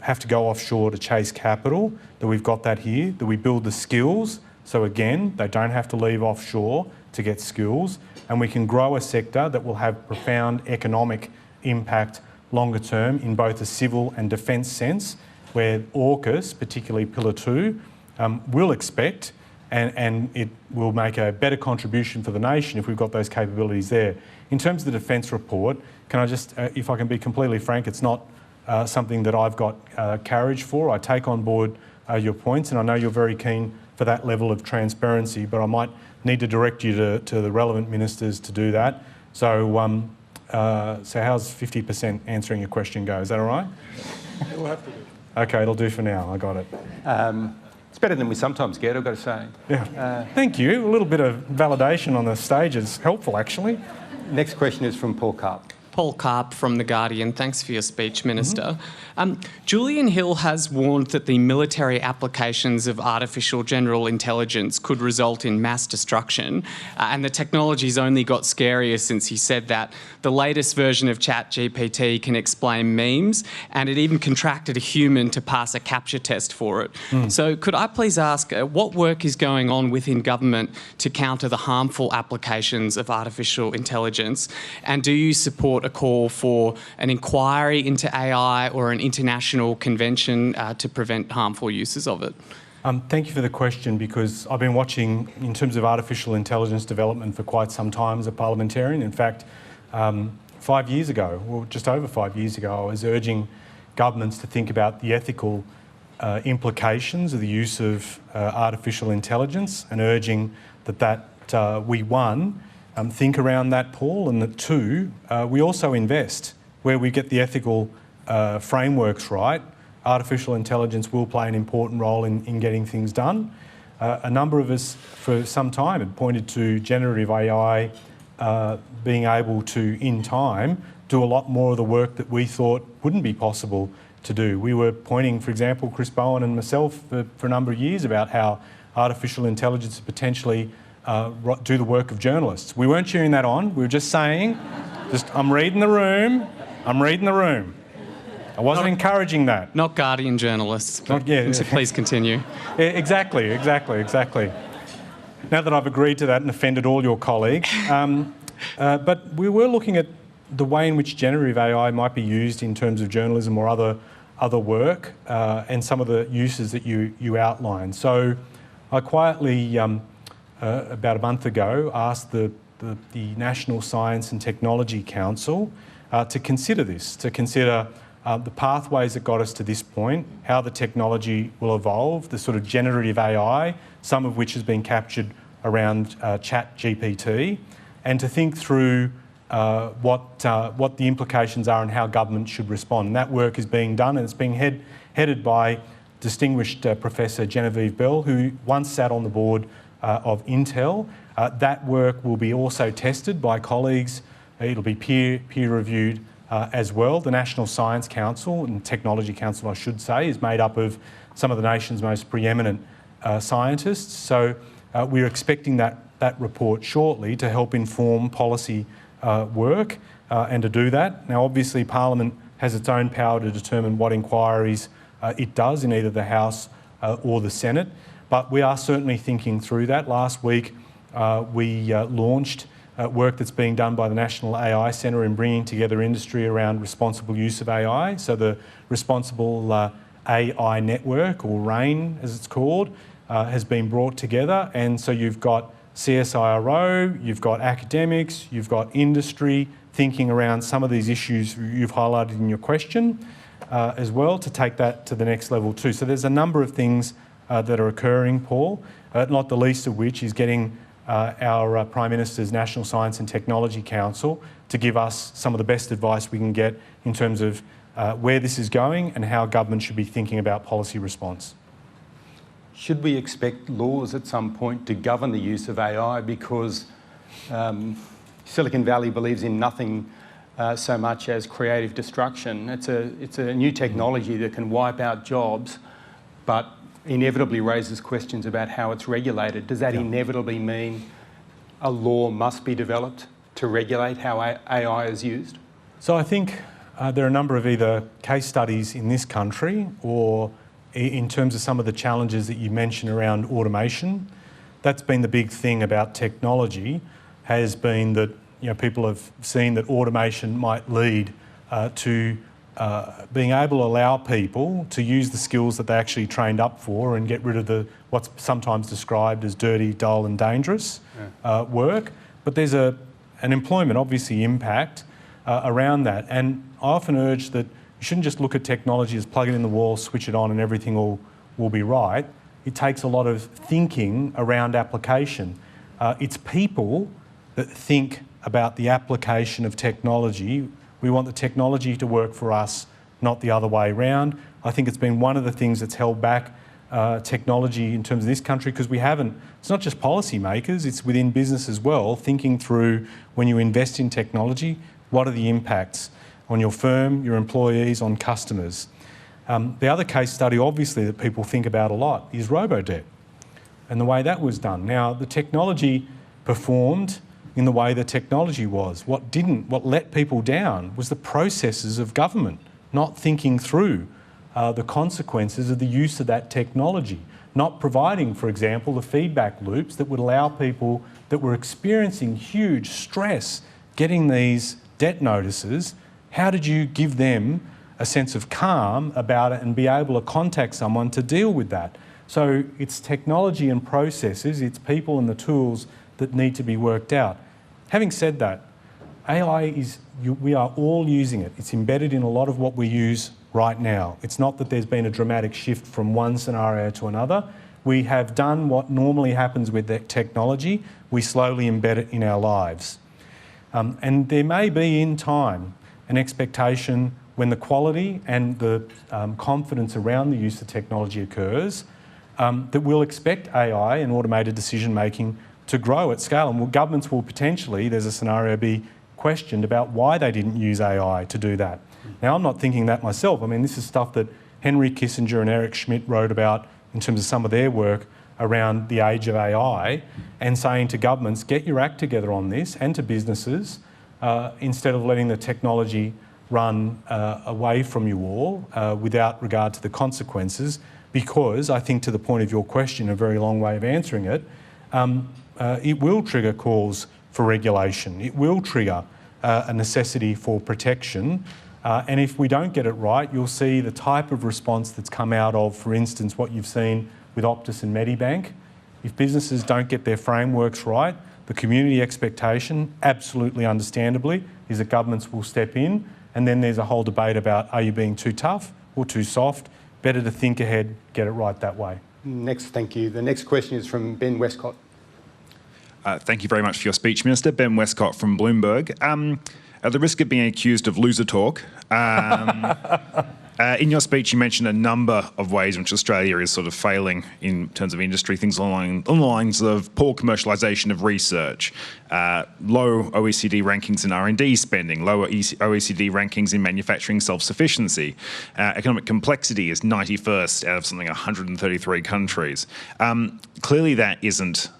have to go offshore to chase capital, that we've got that here, that we build the skills, so again, they don't have to leave offshore to get skills, and we can grow a sector that will have profound economic impact longer term in both a civil and defence sense, where AUKUS, particularly Pillar 2, will expect and it will make a better contribution for the nation if we've got those capabilities there. In terms of the defence report, can I just, if I can be completely frank, it's not something that I've got carriage for. I take on board your points, and I know you're very keen for that level of transparency, but I might need to direct you to the relevant ministers to do that. So, so how's 50% answering your question go? Is that all right? We'll have to do. Okay, it'll do for now. I got it. It's better than we sometimes get, I've got to say. Yeah. Thank you. A little bit of validation on the stage is helpful, actually. Next question is from Paul Karp. Paul Karp from The Guardian. Thanks for your speech, Minister. Julian Hill has warned that the military applications of artificial general intelligence could result in mass destruction, and the technology's only got scarier since he said that. The latest version of ChatGPT can explain memes, and it even contracted a human to pass a capture test for it. So could I please ask, what work is going on within government to counter the harmful applications of artificial intelligence, and do you support a call for an inquiry into AI or an international convention to prevent harmful uses of it? Thank you for the question, because I've been watching in terms of artificial intelligence development for quite some time as a parliamentarian. In fact, 5 years ago, or just over 5 years ago, I was urging governments to think about the ethical implications of the use of artificial intelligence, and urging that we, one, think around that, Paul, and that two, we also invest where we get the ethical frameworks right. Artificial intelligence will play an important role in getting things done. A number of us for some time had pointed to generative AI being able to, in time, do a lot more of the work that we thought wouldn't be possible to do. We were pointing, for example, Chris Bowen and myself for a number of years about how artificial intelligence potentially do the work of journalists. We weren't cheering that on. We were just saying, I'm reading the room. I wasn't encouraging that. Not Guardian journalists. So please continue. Exactly. Now that I've agreed to that and offended all your colleagues, but we were looking at the way in which generative AI might be used in terms of journalism or other work, and some of the uses that you outlined. So I quietly, about a month ago, asked the National Science and Technology Council to consider this, to consider the pathways that got us to this point, how the technology will evolve, the sort of generative AI, some of which has been captured around ChatGPT, and to think through what the implications are and how government should respond. And that work is being done, and it's being headed by distinguished Professor Genevieve Bell, who once sat on the board of Intel. That work will be also tested by colleagues. It'll be peer-reviewed as well. The National Science Council and Technology Council, I should say, is made up of some of the nation's most preeminent scientists. So we're expecting that report shortly to help inform policy work and to do that. Now, obviously, Parliament has its own power to determine what inquiries it does in either the House or the Senate, but we are certainly thinking through that. Last week, we launched work that's being done by the National AI Centre in bringing together industry around responsible use of AI. So the Responsible AI Network, or RAIN as it's called, has been brought together. And so you've got CSIRO, you've got academics, you've got industry thinking around some of these issues you've highlighted in your question as well, to take that to the next level too. So there's a number of things that are occurring, Paul, not the least of which is getting our Prime Minister's National Science and Technology Council to give us some of the best advice we can get in terms of where this is going and how government should be thinking about policy response. Should we expect laws at some point to govern the use of AI? Because Silicon Valley believes in nothing so much as creative destruction. It's a new technology that can wipe out jobs, but inevitably raises questions about how it's regulated. Does that inevitably mean a law must be developed to regulate how AI is used? So I think there are a number of either case studies in this country or in terms of some of the challenges that you mentioned around automation. That's been the big thing about technology, has been that people have seen that automation might lead to being able to allow people to use the skills that they actually trained up for and get rid of what's sometimes described as dirty, dull and dangerous work. But there's an employment, obviously, impact around that. And I often urge that you shouldn't just look at technology as plug it in the wall, switch it on and everything will be right. It takes a lot of thinking around application. It's people that think about the application of technology. We want the technology to work for us, not the other way around. I think it's been one of the things that's held back technology in terms of this country, because it's not just policymakers, it's within business as well, thinking through when you invest in technology, what are the impacts on your firm, your employees, on customers. The other case study, obviously, that people think about a lot is robo-debt and the way that was done. Now, the technology performed in the way the technology was. What let people down was the processes of government, not thinking through the consequences of the use of that technology, not providing, for example, the feedback loops that would allow people that were experiencing huge stress getting these debt notices, how did you give them a sense of calm about it and be able to contact someone to deal with that? So it's technology and processes, it's people and the tools that need to be worked out. Having said that, AI we are all using it. It's embedded in a lot of what we use right now. It's not that there's been a dramatic shift from one scenario to another. We have done what normally happens with that technology. We slowly embed it in our lives. And there may be in time an expectation when the quality and the confidence around the use of technology occurs, that we'll expect AI and automated decision making to grow at scale. And governments will potentially, there's a scenario, be questioned about why they didn't use AI to do that. Now, I'm not thinking that myself. I mean, this is stuff that Henry Kissinger and Eric Schmidt wrote about in terms of some of their work around the age of AI, and saying to governments, get your act together on this, and to businesses, instead of letting the technology run away from you all without regard to the consequences, because I think, to the point of your question, a very long way of answering it, it will trigger calls for regulation. It will trigger a necessity for protection. And if we don't get it right, you'll see the type of response that's come out of, for instance, what you've seen with Optus and Medibank. If businesses don't get their frameworks right, the community expectation, absolutely understandably, is that governments will step in, and then there's a whole debate about, are you being too tough or too soft? Better to think ahead, get it right that way. Next, thank you. The next question is from Ben Westcott. Thank you very much for your speech, Minister. Ben Westcott from Bloomberg. At the risk of being accused of loser talk, in your speech you mentioned a number of ways in which Australia is sort of failing in terms of industry, things along the lines of poor commercialisation of research, low OECD rankings in R&D spending, lower OECD rankings in manufacturing self-sufficiency. Economic complexity is 91st out of something 133 countries. Clearly that isn't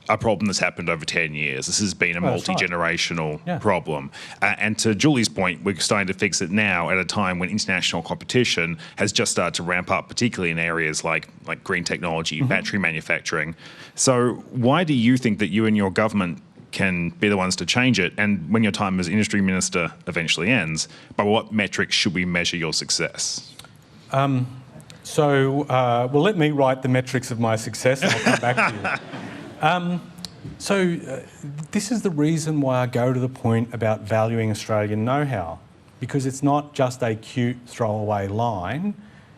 a problem that's happened over 10 years. This has been a multi-generational problem. And to Julie's point, we're starting to fix it now at a time when international competition has just started to ramp up, particularly in areas like green technology, battery manufacturing. So why do you think that you and your government can be the ones to change it? And when your time as industry minister eventually ends, by what metrics should we measure your success? Well, let me write the metrics of my success and I'll come back to you. This is the reason why I go to the point about valuing Australian know-how, because it's not just a cute throwaway line,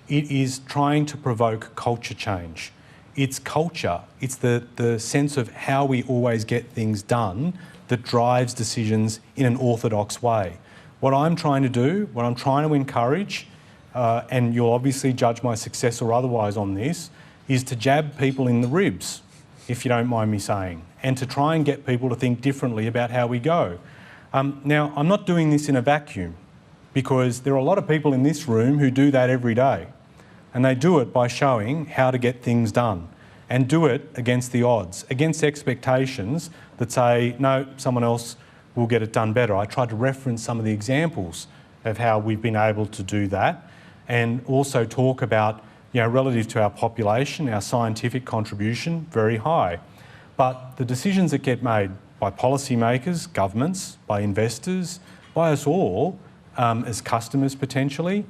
it is trying to provoke culture change. It's culture, it's the sense of how we always get things done that drives decisions in an orthodox way. What I'm trying to do, what I'm trying to encourage, and you'll obviously judge my success or otherwise on this, is to jab people in the ribs, if you don't mind me saying, and to try and get people to think differently about how we go. Now, I'm not doing this in a vacuum, because there are a lot of people in this room who do that every day, and they do it by showing how to get things done, and do it against the odds, against expectations that say, no, someone else will get it done better. I tried to reference some of the examples of how we've been able to do that, and also talk about, relative to our population, our scientific contribution, very high. But the decisions that get made by policymakers, governments, by investors, by us all, as customers potentially,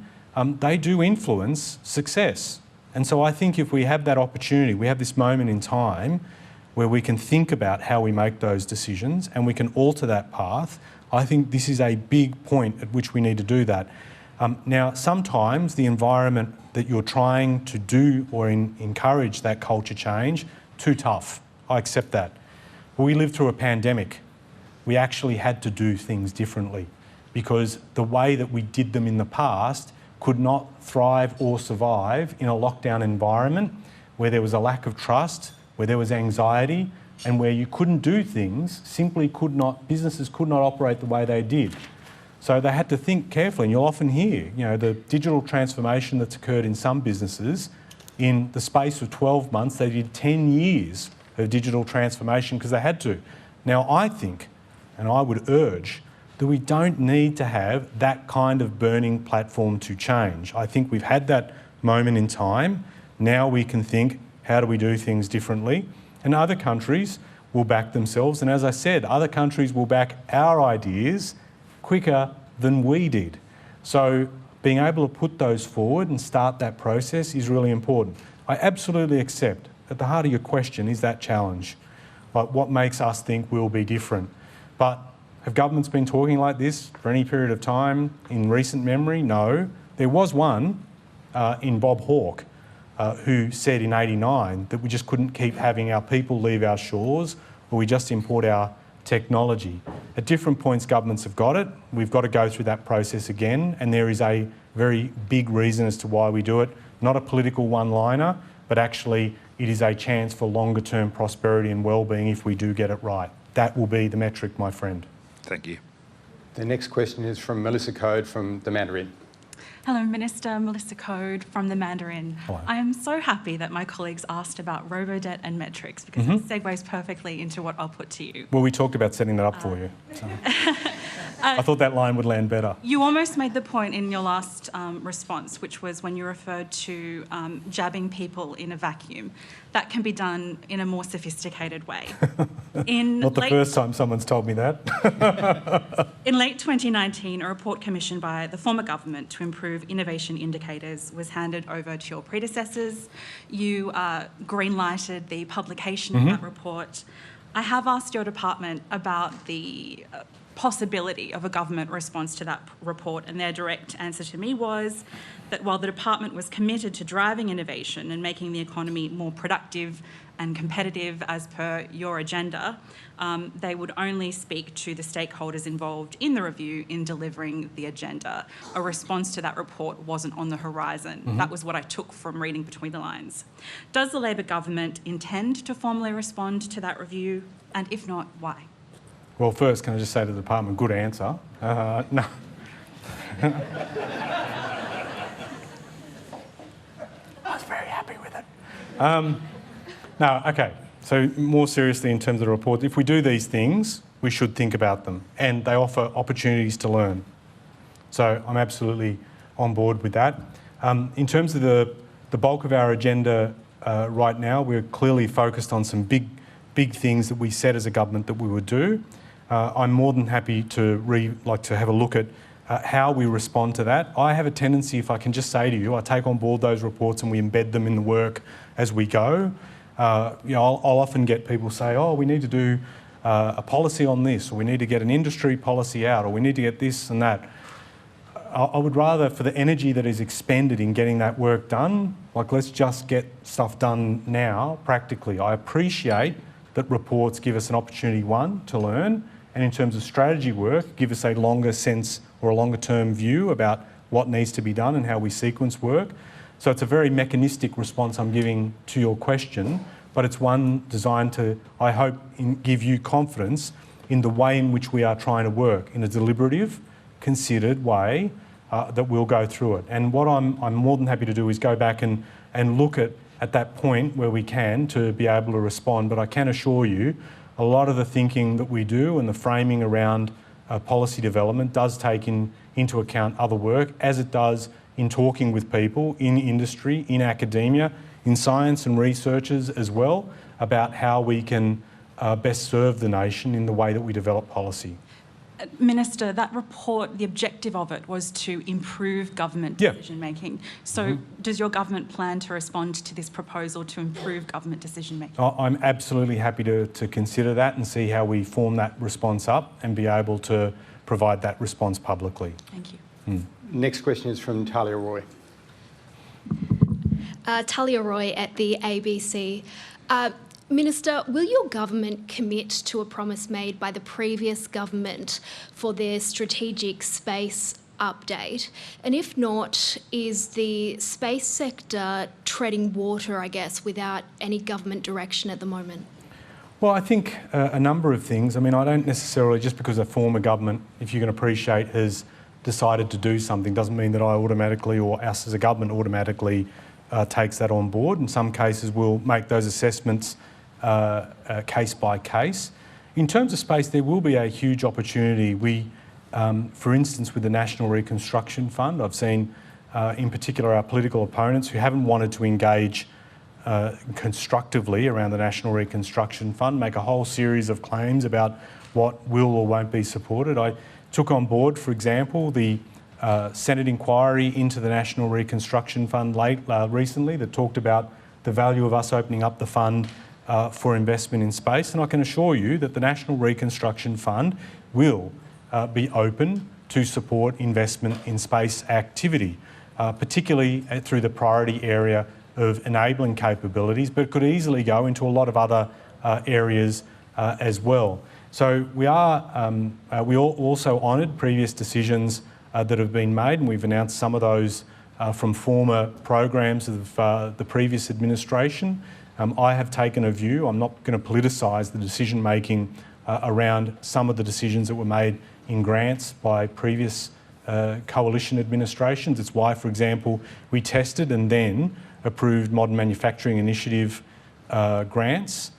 they do influence success. And so I think if we have that opportunity, we have this moment in time where we can think about how we make those decisions and we can alter that path, I think this is a big point at which we need to do that. Now, sometimes the environment that you're trying to do or encourage that culture change, too tough. I accept that. But we lived through a pandemic. We actually had to do things differently because the way that we did them in the past could not thrive or survive in a lockdown environment where there was a lack of trust, where there was anxiety, and where you couldn't do things, businesses could not operate the way they did. So they had to think carefully, and you'll often hear, the digital transformation that's occurred in some businesses, in the space of 12 months, they did 10 years of digital transformation because they had to. Now, I think, and I would urge, that we don't need to have that kind of burning platform to change. I think we've had that moment in time. Now we can think, how do we do things differently? And other countries will back themselves. And as I said, other countries will back our ideas quicker than we did. So being able to put those forward and start that process is really important. I absolutely accept, at the heart of your question is that challenge. Like, what makes us think we'll be different? But have governments been talking like this for any period of time in recent memory? No. There was one in Bob Hawke who said in '89 that we just couldn't keep having our people leave our shores, or we just import our technology. At different points, governments have got it. We've got to go through that process again, and there is a very big reason as to why we do it. Not a political one-liner, but actually it is a chance for longer-term prosperity and well-being if we do get it right. That will be the metric, my friend. Thank you. The next question is from Melissa Code from the Mandarin. Hello, Minister. Melissa Code from the Mandarin. Hello. I am so happy that my colleagues asked about robo-debt and metrics, because it segues perfectly into what I'll put to you. Well, we talked about setting that up for you. So. I thought that line would land better. You almost made the point in your last response, which was when you referred to jabbing people in a vacuum. That can be done in a more sophisticated way. Not the first time someone's told me that. In late 2019, a report commissioned by the former government to improve innovation indicators was handed over to your predecessors. You green-lighted the publication of that report. I have asked your department about the possibility of a government response to that report, and their direct answer to me was that while the department was committed to driving innovation and making the economy more productive and competitive as per your agenda, they would only speak to the stakeholders involved in the review in delivering the agenda. A response to that report wasn't on the horizon. That was what I took from reading between the lines. Does the Labor government intend to formally respond to that review? And if not, why? Well, first, can I just say to the department, good answer. No. I was very happy with it. No, okay. So more seriously in terms of the report, if we do these things, we should think about them, and they offer opportunities to learn. So I'm absolutely on board with that. In terms of the bulk of our agenda right now, we're clearly focused on some big things that we said as a government that we would do. I'm more than happy to have a look at how we respond to that. I have a tendency, if I can just say to you, I take on board those reports and we embed them in the work as we go. I'll often get people say, oh, we need to do a policy on this, or we need to get an industry policy out, or we need to get this and that. I would rather, for the energy that is expended in getting that work done, let's just get stuff done now, practically. I appreciate that reports give us an opportunity, one, to learn, and in terms of strategy work, give us a longer sense or a longer term view about what needs to be done and how we sequence work. So it's a very mechanistic response I'm giving to your question, but it's one designed to, I hope, give you confidence in the way in which we are trying to work, in a deliberative, considered way that we'll go through it. And what I'm more than happy to do is go back and look at that point where we can to be able to respond. But I can assure you, a lot of the thinking that we do and the framing around policy development does take into account other work, as it does in talking with people in industry, in academia, in science and researchers as well, about how we can best serve the nation in the way that we develop policy. Minister, that report, the objective of it was to improve government decision-making. So does your government plan to respond to this proposal to improve government decision-making? I'm absolutely happy to consider that and see how we form that response up and be able to provide that response publicly. Thank you. Next question is from Talia Roy. Talia Roy at the ABC. Minister, will your government commit to a promise made by the previous government for their strategic space update? And if not, is the space sector treading water, I guess, without any government direction at the moment? Well, I think a number of things. I mean, I don't necessarily, just because a former government, if you can appreciate, has decided to do something, doesn't mean that I automatically, or us as a government automatically, takes that on board. In some cases, we'll make those assessments case by case. In terms of space, there will be a huge opportunity. We, for instance, with the National Reconstruction Fund, I've seen in particular our political opponents who haven't wanted to engage constructively around the National Reconstruction Fund make a whole series of claims about what will or won't be supported. I took on board, for example, the Senate inquiry into the National Reconstruction Fund recently that talked about the value of us opening up the fund for investment in space. And I can assure you that the National Reconstruction Fund will be open to support investment in space activity, particularly through the priority area of enabling capabilities, but could easily go into a lot of other areas as well. So we also honoured previous decisions that have been made, and we've announced some of those from former programs of the previous administration. I have taken a view. I'm not going to politicise the decision making around some of the decisions that were made in grants by previous coalition administrations. It's why, for example, we tested and then approved Modern Manufacturing Initiative grants,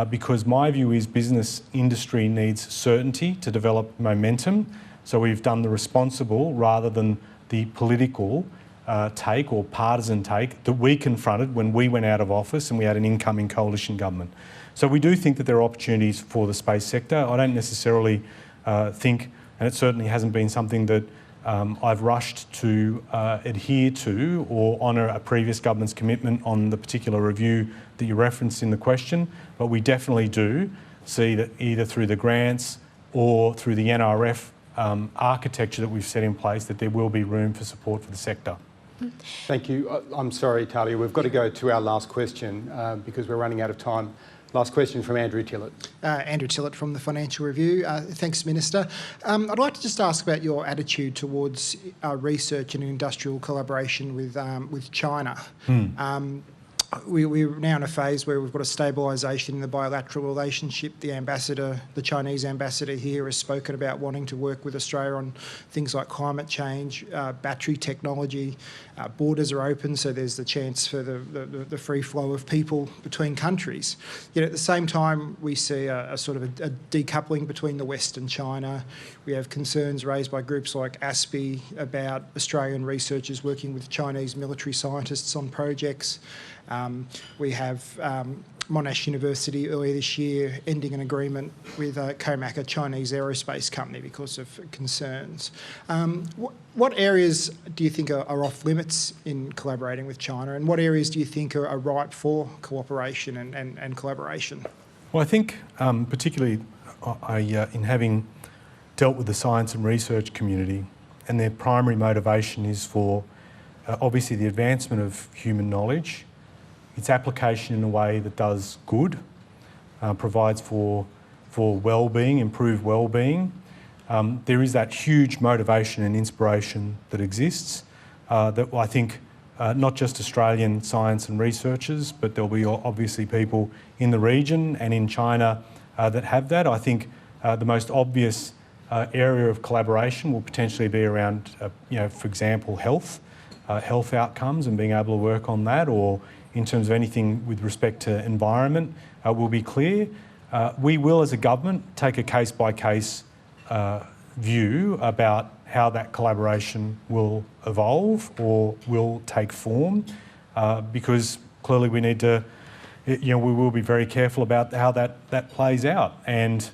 because my view is business industry needs certainty to develop momentum. So we've done the responsible rather than the political take or partisan take that we confronted when we went out of office and we had an incoming coalition government. So we do think that there are opportunities for the space sector. I don't necessarily think, and it certainly hasn't been something that I've rushed to adhere to or honour a previous government's commitment on the particular review that you referenced in the question, but we definitely do see that either through the grants or through the NRF architecture that we've set in place that there will be room for support for the sector. Thank you. I'm sorry, Talia, we've got to go to our last question because we're running out of time. Last question from Andrew Tillett. Andrew Tillett from the Financial Review. Thanks, Minister. I'd like to just ask about your attitude towards research and industrial collaboration with China. We're now in a phase where we've got a stabilisation in the bilateral relationship. The Chinese ambassador here has spoken about wanting to work with Australia on things like climate change, battery technology. Borders are open, so there's the chance for the free flow of people between countries. Yet at the same time, we see a sort of a decoupling between the West and China. We have concerns raised by groups like ASPI about Australian researchers working with Chinese military scientists on projects. We have Monash University earlier this year ending an agreement with Comac, a Chinese aerospace company, because of concerns. What areas do you think are off limits in collaborating with China, and what areas do you think are ripe for cooperation and collaboration? Well, I think particularly in having dealt with the science and research community, and their primary motivation is for obviously the advancement of human knowledge, its application in a way that does good, provides for well-being, improved well-being. There is that huge motivation and inspiration that exists that I think not just Australian science and researchers, but there'll be obviously people in the region and in China that have that. I think the most obvious area of collaboration will potentially be around, for example, health outcomes and being able to work on that, or in terms of anything with respect to environment, will be clear. We will, as a government, take a case-by-case view about how that collaboration will evolve or will take form, because clearly we need to, we will be very careful about how that plays out. And,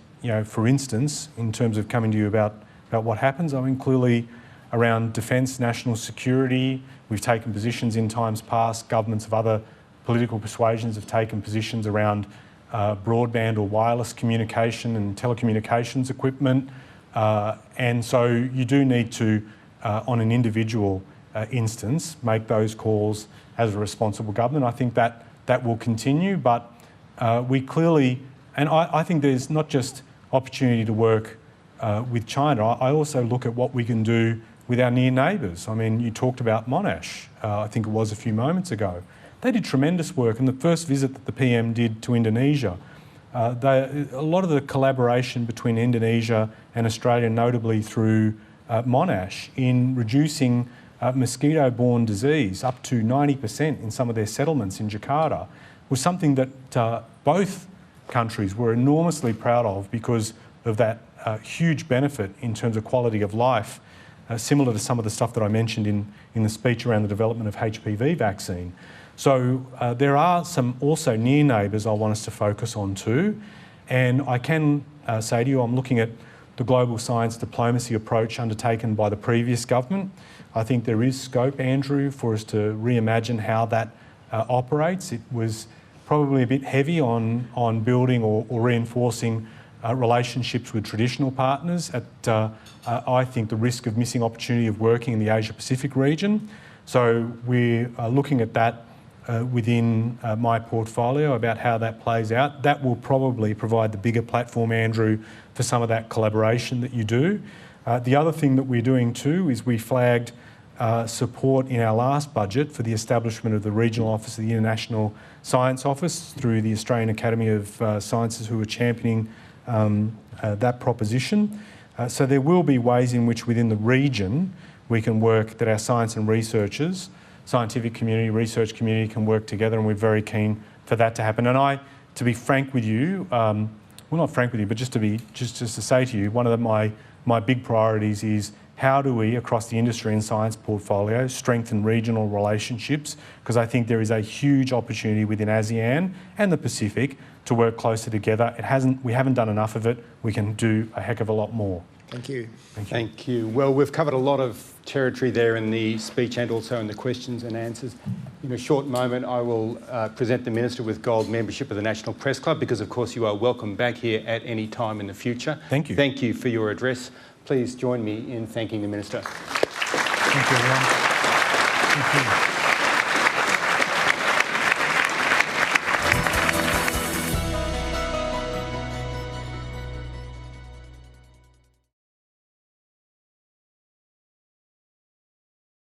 for instance, in terms of coming to you about what happens, I mean, clearly around defence, national security, we've taken positions in times past. Governments of other political persuasions have taken positions around broadband or wireless communication and telecommunications equipment. And so you do need to, on an individual instance, make those calls as a responsible government. I think that will continue, but we clearly, and I think there's not just opportunity to work with China. I also look at what we can do with our near neighbours. I mean, you talked about Monash, I think it was a few moments ago. They did tremendous work, and the first visit that the PM did to Indonesia, a lot of the collaboration between Indonesia and Australia, notably through Monash, in reducing mosquito-borne disease up to 90% in some of their settlements in Jakarta, was something that both countries were enormously proud of because of that huge benefit in terms of quality of life, similar to some of the stuff that I mentioned in the speech around the development of HPV vaccine. So there are some also near neighbours I want us to focus on too. And I can say to you, I'm looking at the global science diplomacy approach undertaken by the previous government. I think there is scope, Andrew, for us to reimagine how that operates. It was probably a bit heavy on building or reinforcing relationships with traditional partners at, I think, the risk of missing opportunity of working in the Asia-Pacific region. So we're looking at that within my portfolio about how that plays out. That will probably provide the bigger platform, Andrew, for some of that collaboration that you do. The other thing that we're doing too is we flagged support in our last budget for the establishment of the Regional Office of the International Science Office through the Australian Academy of Sciences, who are championing that proposition. So there will be ways in which within the region we can work, that our science and researchers, scientific community, research community can work together, and we're very keen for that to happen. And to be frank with you, well, not frank with you, but just to say to you, one of my big priorities is how do we, across the industry and science portfolio, strengthen regional relationships? Because I think there is a huge opportunity within ASEAN and the Pacific to work closer together. We haven't done enough of it. We can do a heck of a lot more. Thank you. Thank you. Well, we've covered a lot of territory there in the speech and also in the questions and answers. In a short moment, I will present the Minister with gold membership of the National Press Club, because, of course, you are welcome back here at any time in the future. Thank you. Thank you for your address. Please join me in thanking the Minister. Thank you, everyone. Thank you.